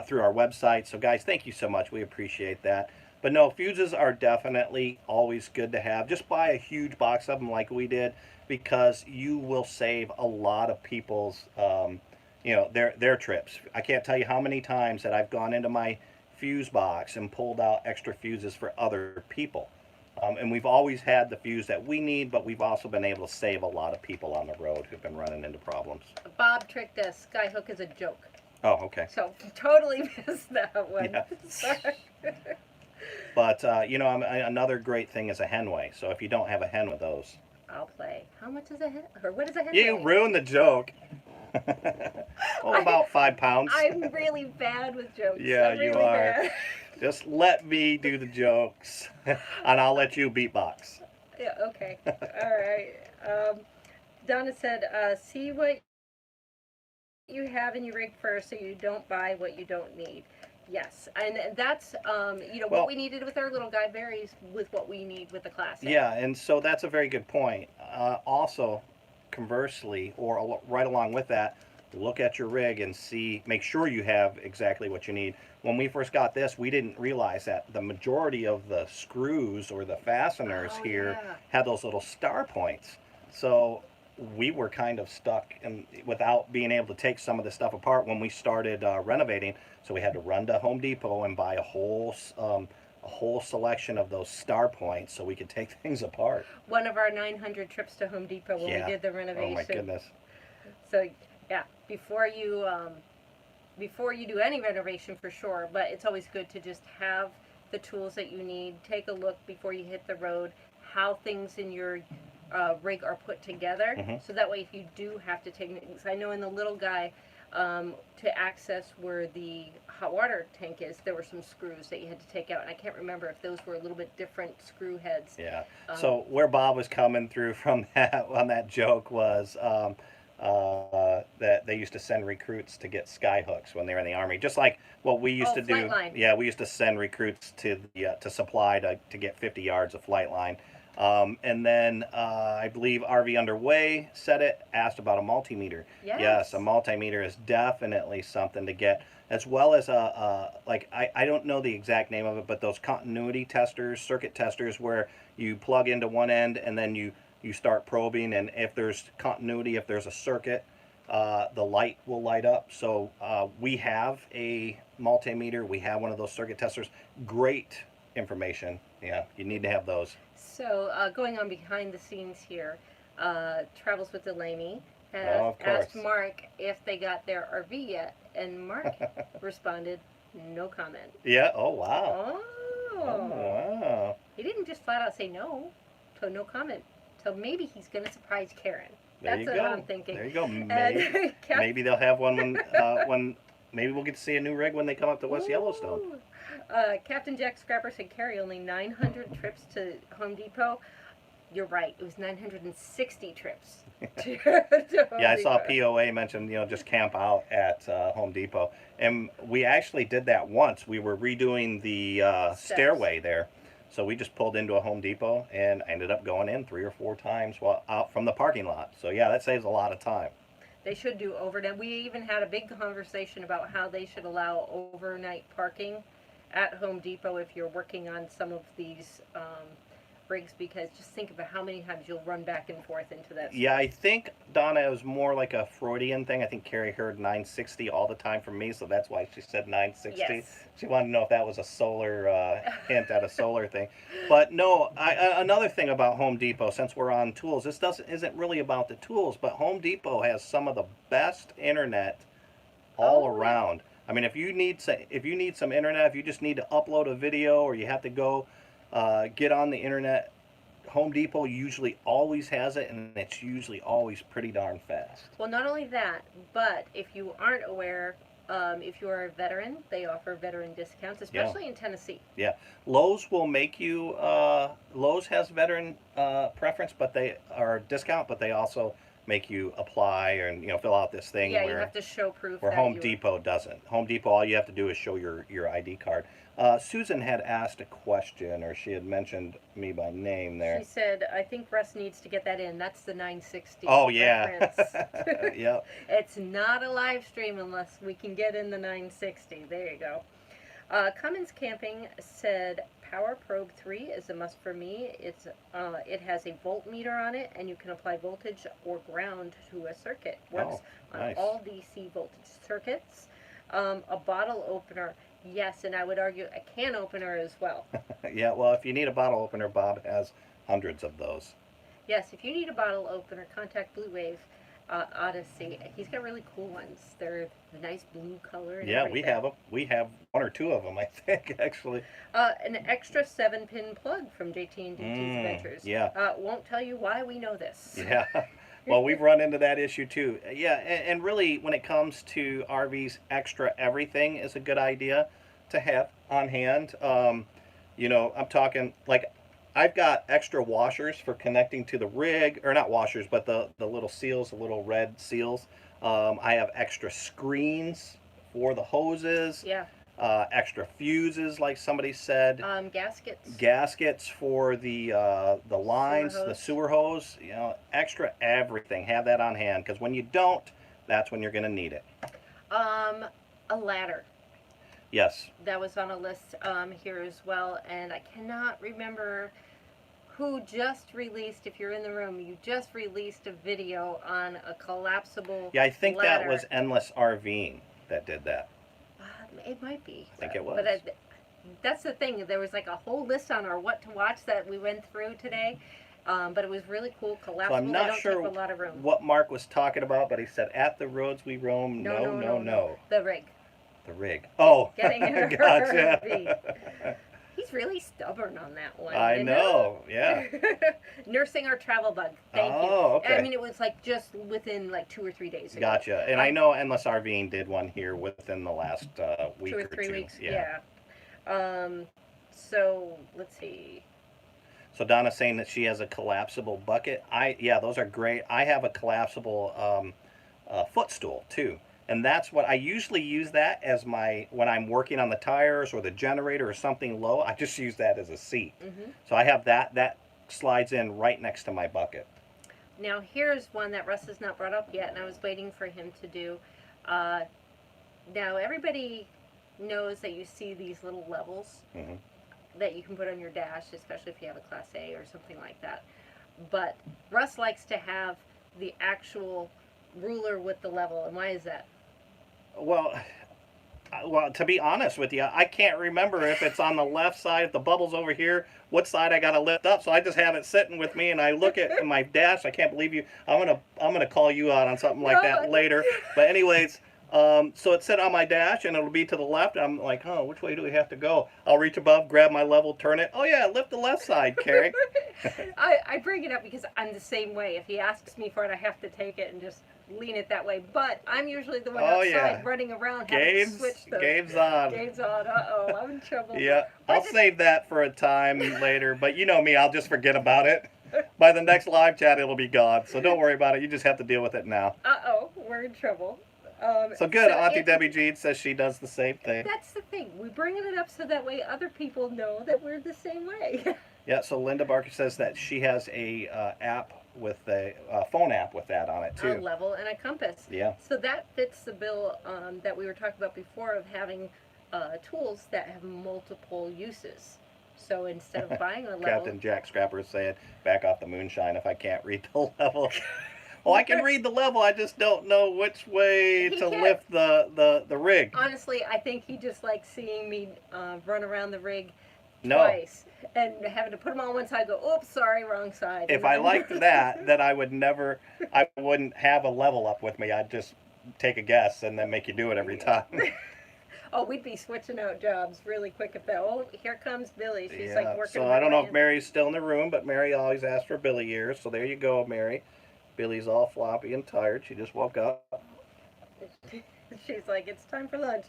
through our website. So guys, thank you so much. We appreciate that. But no, fuses are definitely always good to have. Just buy a huge box of them like we did, because you will save a lot of people's their trips. I can't tell you how many times that I've gone into my fuse box and pulled out extra fuses for other people. And we've always had the fuse that we need, but we've also been able to save a lot of people on the road who've been running into problems. Bob tricked us. Skyhook is a joke. Oh, okay. So totally missed that one. Yeah. But, another great thing is a Henway. So if you don't have a Hen with those. I'll play. How much is a Hen? Or what is a Henway? You ruined the joke. About 5 pounds. I'm really bad with jokes. Yeah, really you are. Bad. Just let me do the jokes, and I'll let you beatbox. Yeah, okay. All right. Donna said, see what you have in your rig first so you don't buy what you don't need. Yes, and that's, what we needed with our little guy varies with what we need with the Class A. Yeah, and so that's a very good point. Also, conversely, or right along with that, look at your rig and make sure you have exactly what you need. When we first got this, we didn't realize that the majority of the screws or the fasteners here had those little star points. So we were kind of stuck without being able to take some of this stuff apart when we started renovating. So we had to run to Home Depot and buy a whole selection of those star points so we could take things apart. One of our 900 trips to Home Depot when we did the renovation. Oh my goodness. So yeah, before you do any renovation, for sure, but it's always good to just have the tools that you need. Take a look before you hit the road, how things in your rig are put together, so that way if you do have to take, I know in the little guy, to access where the hot water tank is, there were some screws that you had to take out, and I can't remember if those were a little bit different screw heads. Yeah. So where Bob was coming through from on that joke was that they used to send recruits to get Skyhooks when they were in the Army, just like what we used to do. Flightline. Yeah, we used to send recruits to supply to get 50 yards of flight line. And then I believe RV Underway said it, asked about a multimeter. Yes, a multimeter is definitely something to get, as well as I don't know the exact name of it, but those continuity testers, circuit testers, where you plug into one end and then you start probing, and if there's continuity, if there's a circuit, the light will light up. So we have a multimeter, we have one of those circuit testers. Great information. Yeah, you need to have those. So going on behind the scenes here, Travels with Delaney has asked Mark if they got their RV yet, and Mark responded, no comment. Yeah, oh wow. Oh wow. He didn't just flat out say no, so no comment. So maybe he's going to surprise Karen. That's what I'm thinking. There you go. Maybe they'll have one when maybe we'll get to see a new rig when they come up to West Yellowstone. Captain Jack Scrapper said, Kerry, only 900 trips to Home Depot. You're right. It was 960 trips. To Home Yeah, I saw Depot. POA mention, just camp out at Home Depot. And we actually did that once. We were redoing the Steps. stairway there. So we just pulled into a Home Depot and I ended up going in 3 or 4 times while out from the parking lot. So yeah, that saves a lot of time. They should do overnight. We even had a big conversation about how they should allow overnight parking at Home Depot if you're working on some of these rigs, because just think about how many times you'll run back and forth into that. Yeah, I think, Donna, it was more like a Freudian thing. I think Carrie heard 960 all the time from me, so that's why she said 960. Yes. She wanted to know if that was a solar hint at a solar thing. But no, another thing about Home Depot, since we're on tools, this isn't really about the tools, but Home Depot has some of the best internet all around. I mean, if you need some internet, if you just need to upload a video or you have to go get on the internet, Home Depot usually always has it, and it's usually always pretty darn fast. Well, not only that, but if you aren't aware, if you are a veteran, they offer veteran discounts, especially in Tennessee. Yeah, Lowe's will make you. Lowe's has veteran preference, but they are discount, but they also make you apply and fill out this thing. Yeah, you have to show proof. Where that Home Depot doesn't. Home Depot, all you have to do is show your ID card. Susan had asked a question, or she had mentioned me by name there. She said, "I think Russ needs to get that in. That's the 960." Oh yeah. Yep. It's not a live stream unless we can get in the 960. There you go. Cummins Camping said Power Probe 3 is a must for me. It has a voltmeter on it, and you can apply voltage or ground to a circuit. Works on all DC voltage circuits. A bottle opener, yes, and I would argue a can opener as well. Yeah, well, if you need a bottle opener, Bob has hundreds of those. Yes, if you need a bottle opener, contact Blue Wave Odyssey. He's got really cool ones. They're the nice blue color. And everything. We have them. We have 1 or 2 of them, I think, actually. An extra 7-pin plug from JT&DT's Adventures. Yeah. Won't tell you why we know this. Yeah. Well, we've run into that issue too. Yeah, and really, when it comes to RVs, extra everything is a good idea to have on hand. I'm talking like I've got extra washers for connecting to the rig, or not washers, but the little seals, the little red seals. I have extra screens for the hoses. Yeah. Extra fuses, like somebody said. Gaskets. Gaskets for the lines, sewer the sewer hose. Extra everything. Have that on hand, because when you don't, that's when you're going to need it. A ladder. Yes. That was on a list here as well, and I cannot remember who just released. If you're in the room, you just released a video on a collapsible. Yeah, I think ladder. that was Endless RVing that did that. It might be. I think it was. But that's the thing. There was like a whole list on our what to watch that we went through today. But it was really cool. Collapsible. So I'm not they sure don't take a lot of room. what Mark was talking about, but he said, "At the roads we roam." No. The rig. The rig. Oh. Getting in a Gotcha. RV. He's really stubborn on that one. I know. Yeah. Nursing our travel bug. Thank you. Okay. I mean, it was like just within like 2 or 3 days ago. Gotcha. And I know Endless RVing did one here within the last week 2 or or 3 2. weeks. Yeah. So let's see. So Donna's saying that she has a collapsible bucket. Those are great. I have a collapsible footstool too. And that's what I usually use that as when I'm working on the tires or the generator or something low. I just use that as a seat. Mm-hmm. So I have that slides in right next to my bucket. Now here's one that Russ has not brought up yet, and I was waiting for him to do. Now everybody knows that you see these little levels that you can put on your dash, especially if you have a Class A or something like that. But Russ likes to have the actual ruler with the level, and why is that? Well, to be honest with you, I can't remember if it's on the left side, if the bubble's over here, what side I got to lift up. So I just have it sitting with me, and I look at my dash. I can't believe you. I'm gonna call you out on something like that later. But anyways, so it's set on my dash, and it'll be to the left. I'm like, oh, which way do we have to go? I'll reach above, grab my level, turn it. Oh yeah, lift the left side, Carrie. I bring it up because I'm the same way. If he asks me for it, I have to take it and just lean it that way. But I'm usually the one outside running around having to switch those. Game's on. Game's on. I'm in trouble. Yeah, I'll save that for a time later. But you know me, I'll just forget about it. By the next live chat, it'll be gone. So don't worry about it. You just have to deal with it now. Uh-oh, we're in trouble. So good. Auntie Debbie Jean says she does the same thing. That's the thing. We're bringing it up so that way other people know that we're the same way. Yeah, so Linda Barker says that she has a app with a phone app with that on it too. A level and a compass. Yeah. So that fits the bill that we were talking about before of having tools that have multiple uses. So instead of buying a level... Captain Jack Scrapper is saying, back off the moonshine if I can't read the level. Well, I can read the level, I just don't know which way to lift the rig. Honestly, I think he just likes seeing me run around the rig twice. And having to put them on one side, go, oops, sorry, wrong side. If I liked that, then I wouldn't have a level up with me. I'd just take a guess and then make you do it every time. Oh, we'd be switching out jobs really quick if that. Oh, here comes Billy. She's like working. So I don't know if Mary's still in the room, but Mary always asks for Billy ears. So there you go, Mary. Billy's all floppy and tired. She just woke up. She's like, it's time for lunch.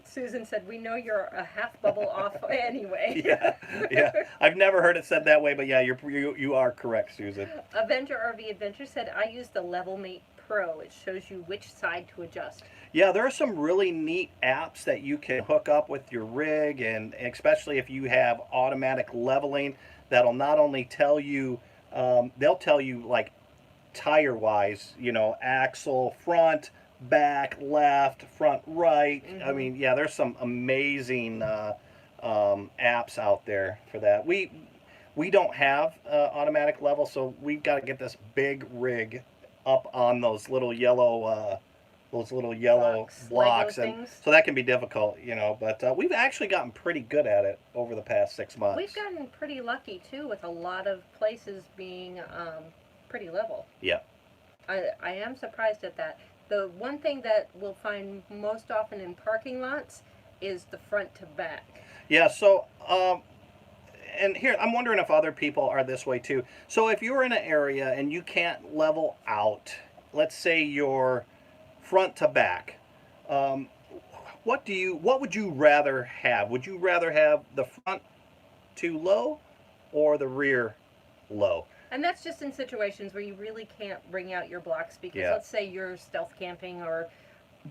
Susan said, we know you're a half bubble off anyway. yeah. I've never heard it said that way, but yeah, you are correct, Susan. Avenger RV Adventure said, I use the Levelmate Pro. It shows you which side to adjust. Yeah, there are some really neat apps that you can hook up with your rig, and especially if you have automatic leveling, that'll not only tell you, they'll tell you like tire-wise, you know, axle, front, back, left, front, right. Mm-hmm. I mean, yeah, there's some amazing apps out there for that. We don't have automatic level, so we've got to get this big rig up on those little yellow blocks, and so that can be difficult, you know. But we've actually gotten pretty good at it over the past 6 months. We've gotten pretty lucky too, with a lot of places being pretty level. Yeah. I am surprised at that. The one thing that we'll find most often in parking lots is the front to back. Yeah, so, and here, I'm wondering if other people are this way too. So if you're in an area and you can't level out, let's say you're front to back, what would you rather have? Would you rather have the front too low or the rear low? And that's just in situations where you really can't bring out your blocks because let's say you're stealth camping or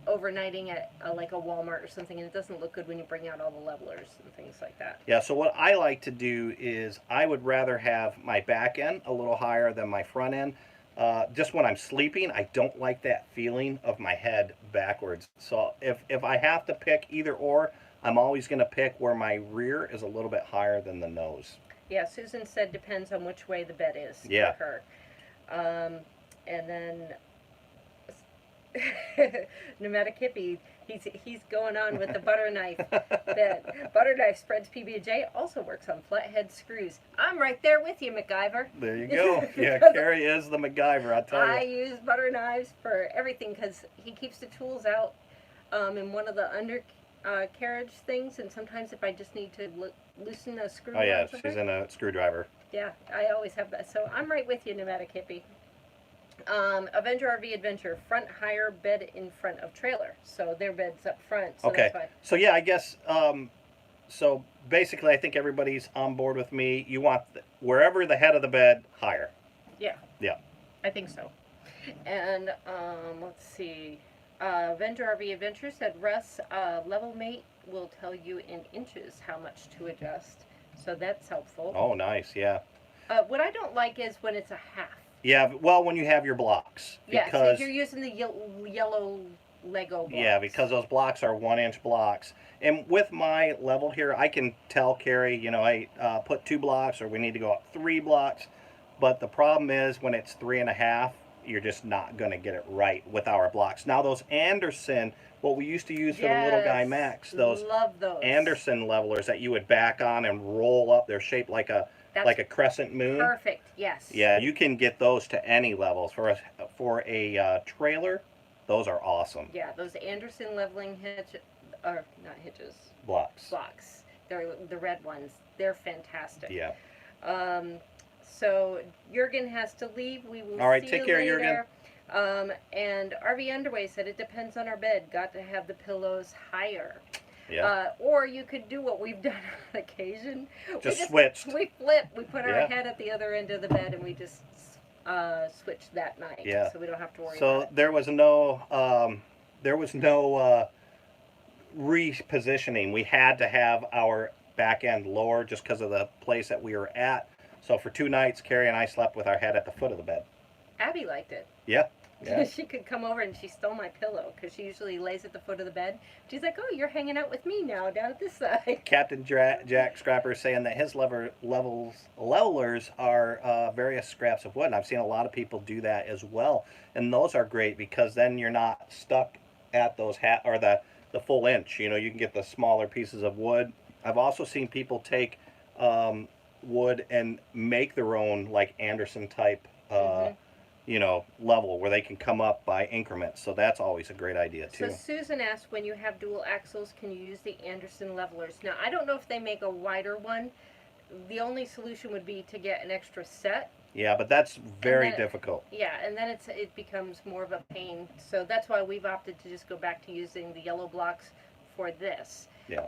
overnighting at like a Walmart or something, and it doesn't look good when you bring out all the levelers and things like that. Yeah, so what I like to do is I would rather have my back end a little higher than my front end. Just when I'm sleeping, I don't like that feeling of my head backwards. So if I have to pick either or, I'm always going to pick where my rear is a little bit higher than the nose. Yeah, Susan said depends on which way the bed is for her. And then Pneumatic Hippie, he's going on with the butter knife bed. Butter knife spreads PB&J, also works on flathead screws. I'm right there with you, MacGyver. There you go. Yeah, Kerry is the MacGyver, I tell you. I use butter knives for everything because he keeps the tools out in one of the carriage things, and sometimes if I just need to loosen a screw. Oh yeah, she's in a screwdriver. Yeah, I always have that. So I'm right with you, Pneumatic Hippie. Avenger RV Adventure, front higher, bed in front of trailer. So their bed's up front. So okay. That's fine. So yeah, I guess. So basically, I think everybody's on board with me. You want wherever the head of the bed higher. Yeah. Yeah. I think so. And let's see. Avenger RV Adventure said, Russ, Levelmate will tell you in inches how much to adjust. So that's helpful. Oh, nice. Yeah. What I don't like is when it's a half. Yeah, well, when you have your blocks. Yeah, so if you're using the yellow Lego blocks. Yeah, because those blocks are 1-inch blocks. And with my level here, I can tell Kerry, you know, I put 2 blocks or we need to go up 3 blocks. But the problem is when it's 3.5, you're just not going to get it right with our blocks. Now those Anderson, what we used to use for the little guy Max, those Anderson levelers that you would back on and roll up, they're shaped like a crescent moon. Perfect, yes. Yeah, you can get those to any levels. For a trailer, those are awesome. Yeah, those Anderson leveling hitches, or not hitches. Blocks. They're the red ones. They're fantastic. Yeah. So Jurgen has to leave. We will All right, see take you care, later. Jurgen. And RV Underway said it depends on our bed. Got to have the pillows higher. Yeah. Or you could do what we've done on occasion. Just switched. We flip. We put our Yeah. head at the other end of the bed and we just switch that night. Yeah. So we don't have to worry So about it. there was no repositioning. We had to have our back end lower just because of the place that we were at. So for 2 nights, Kerry and I slept with our head at the foot of the bed. Abby liked it. Yeah. Yeah. She could come over and she stole my pillow because she usually lays at the foot of the bed. She's like, "Oh, you're hanging out with me now down at this side." Captain Jack Scrapper is saying that his levelers are various scraps of wood. And I've seen a lot of people do that as well. And those are great because then you're not stuck at those the full inch. You know, you can get the smaller pieces of wood. I've also seen people take wood and make their own like Anderson type level where they can come up by increments. So that's always a great idea too. So Susan asked, when you have dual axles, can you use the Anderson levelers? Now, I don't know if they make a wider one. The only solution would be to get an extra set. Yeah, but that's very difficult. Yeah, and then it becomes more of a pain. So that's why we've opted to just go back to using the yellow blocks for this. Yeah.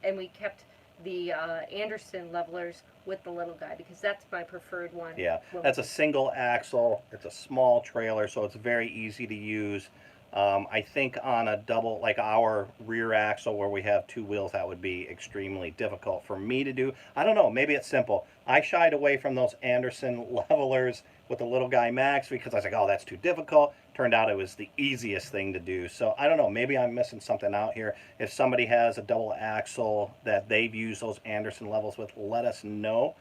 And we kept the Anderson levelers with the little guy because that's my preferred one. Yeah, that's a single axle. It's a small trailer, so it's very easy to use. I think on a double, like our rear axle where we have 2 wheels, that would be extremely difficult for me to do. I don't know, maybe it's simple. I shied away from those Anderson levelers with the little guy Max because I was like, oh, that's too difficult. Turned out it was the easiest thing to do. So I don't know, maybe I'm missing something out here. If somebody has a double axle that they've used those Anderson levels with, let us know.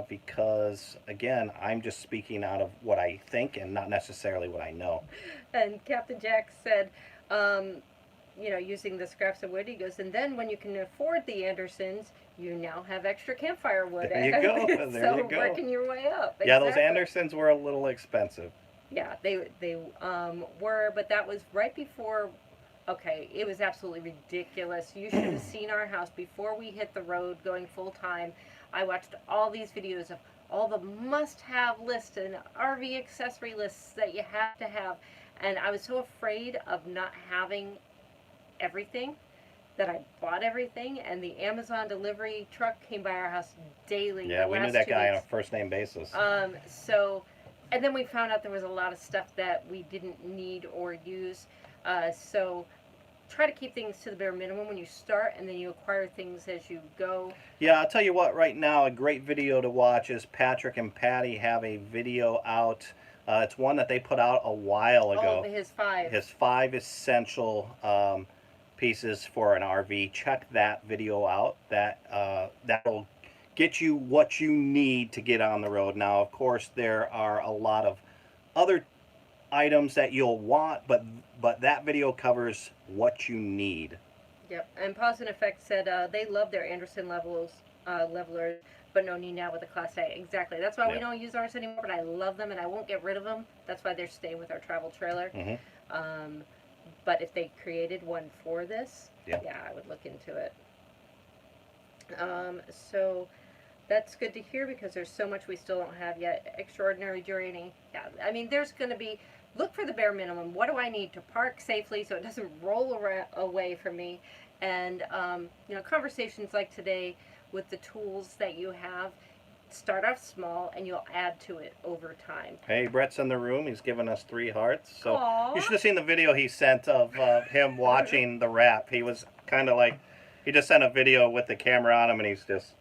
Because again, I'm just speaking out of what I think and not necessarily what I know. And Captain Jack said, using the scraps of wood, he goes, and then when you can afford the Andersons, you now have extra campfire wood. There you go. There you go. Working your way up. Yeah, Exactly. those Andersons were a little expensive. Yeah, they were, but that was right before. Okay, it was absolutely ridiculous. You should have seen our house before we hit the road going full time. I watched all these videos of all the must-have lists and RV accessory lists that you have to have, and I was so afraid of not having everything that I bought everything, and the Amazon delivery truck came by our house daily. Yeah, we knew that guy on a first-name basis. And then we found out there was a lot of stuff that we didn't need or use. So try to keep things to the bare minimum when you start, and then you acquire things as you go. Yeah, I'll tell you what, right now, a great video to watch is Patrick and Patty have a video out. It's one that they put out a while ago. Oh, his 5. His 5 essential pieces for an RV. Check that video out. That'll get you what you need to get on the road. Now, of course, there are a lot of other items that you'll want, but that video covers what you need. Yep. And Pause and Effect said they love their Anderson levelers, but no need now with the Class A. Exactly. That's why we don't use ours anymore, but I love them and I won't get rid of them. That's why they're staying with our travel trailer. Mm-hmm. But if they created one for this, yeah, I would look into it. So that's good to hear because there's so much we still don't have yet. Extraordinary journey. Yeah, I mean, there's going to be, look for the bare minimum. What do I need to park safely so it doesn't roll away from me? And, conversations like today with the tools that you have, start off small and you'll add to it over time. Hey, Brett's in the room. He's giving us 3 hearts. So Aww. You should have seen the video he sent of him watching the wrap. He was kind of like, he just sent a video with the camera on him and he's just...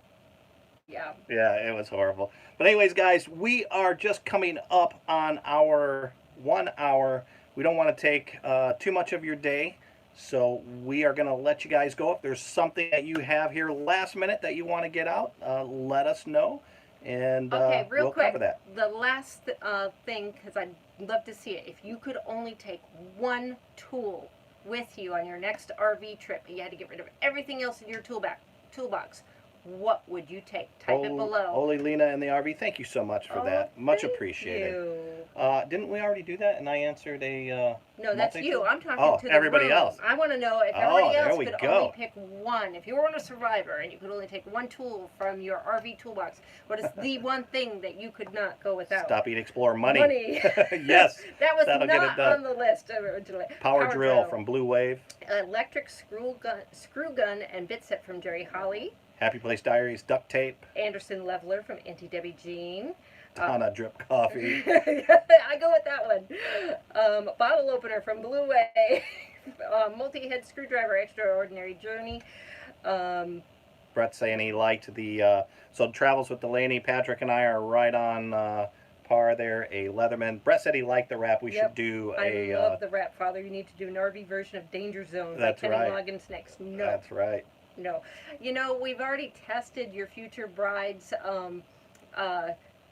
Yeah, it was horrible. But anyways, guys, we are just coming up on our 1 hour. We don't want to take too much of your day, so we are going to let you guys go. If there's something that you have here last minute that you want to get out, let us know, and okay, real we'll quick, cover that. The last thing, because I'd love to see it, if you could only take one tool with you on your next RV trip, and you had to get rid of everything else in your toolbox, what would you take? Type it below. Holy Lena in the RV, thank you so much for that. Much appreciated. You. Didn't we already do that? And I answered a. No, that's you. I'm talking to the everybody room. else. I want to know if everybody else could go. only pick one. If you were on a Survivor and you could only take one tool from your RV toolbox, what is the one thing that you could not go without? Stop Eat Explore money. Yes. That was That'll not on the list originally. Power drill from Blue Wave. Electric screw gun and bit set from Jerry Holly. Happy Place Diaries Duct Tape. Anderson Leveler from Auntie Debbie Jean. Donna Drip Coffee. I go with that one. Bottle opener from Blue Wave. Multi-head screwdriver, Extraordinary Journey. Brett saying he liked the so Travels with Delaney. Patrick and I are right on par there. A Leatherman. Brett said he liked the wrap. We should do I love the wrap, Father. You need to do an RV version of Danger Zone. That's by Kenny Loggins next. No. That's right. No. You know, we've already tested your future bride's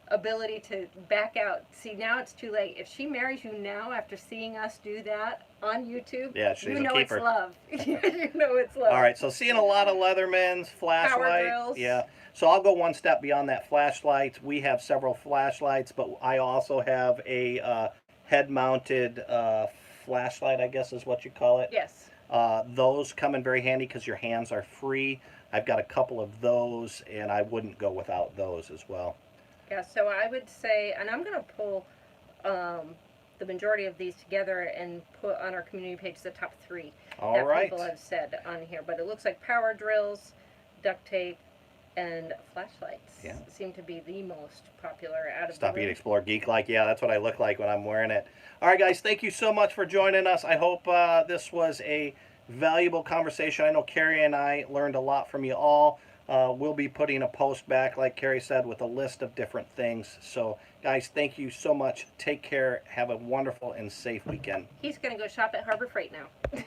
ability to back out. See, now it's too late. If she marries you now after seeing us do that on YouTube, she's you know it's love. You know it's love. All right, so seeing a lot of Leathermans, flashlights. Power drills. Yeah. So I'll go one step beyond that. Flashlights. We have several flashlights, but I also have a head-mounted flashlight, I guess is what you call it. Yes. Those come in very handy because your hands are free. I've got a couple of those, and I wouldn't go without those as well. Yeah, so I would say, and I'm going to pull the majority of these together and put on our community page the top 3 that people have said on here. But it looks like power drills, duct tape, and flashlights seem to be the most popular out of Stop, Eat, Explore, Geek Like. Yeah, that's what I look like when I'm wearing it. All right, guys, thank you so much for joining us. I hope this was a valuable conversation. I know Kerry and I learned a lot from you all. We'll be putting a post back, like Kerry said, with a list of different things. So, guys, thank you so much. Take care. Have a wonderful and safe weekend. He's going to go shop at Harbor Freight now.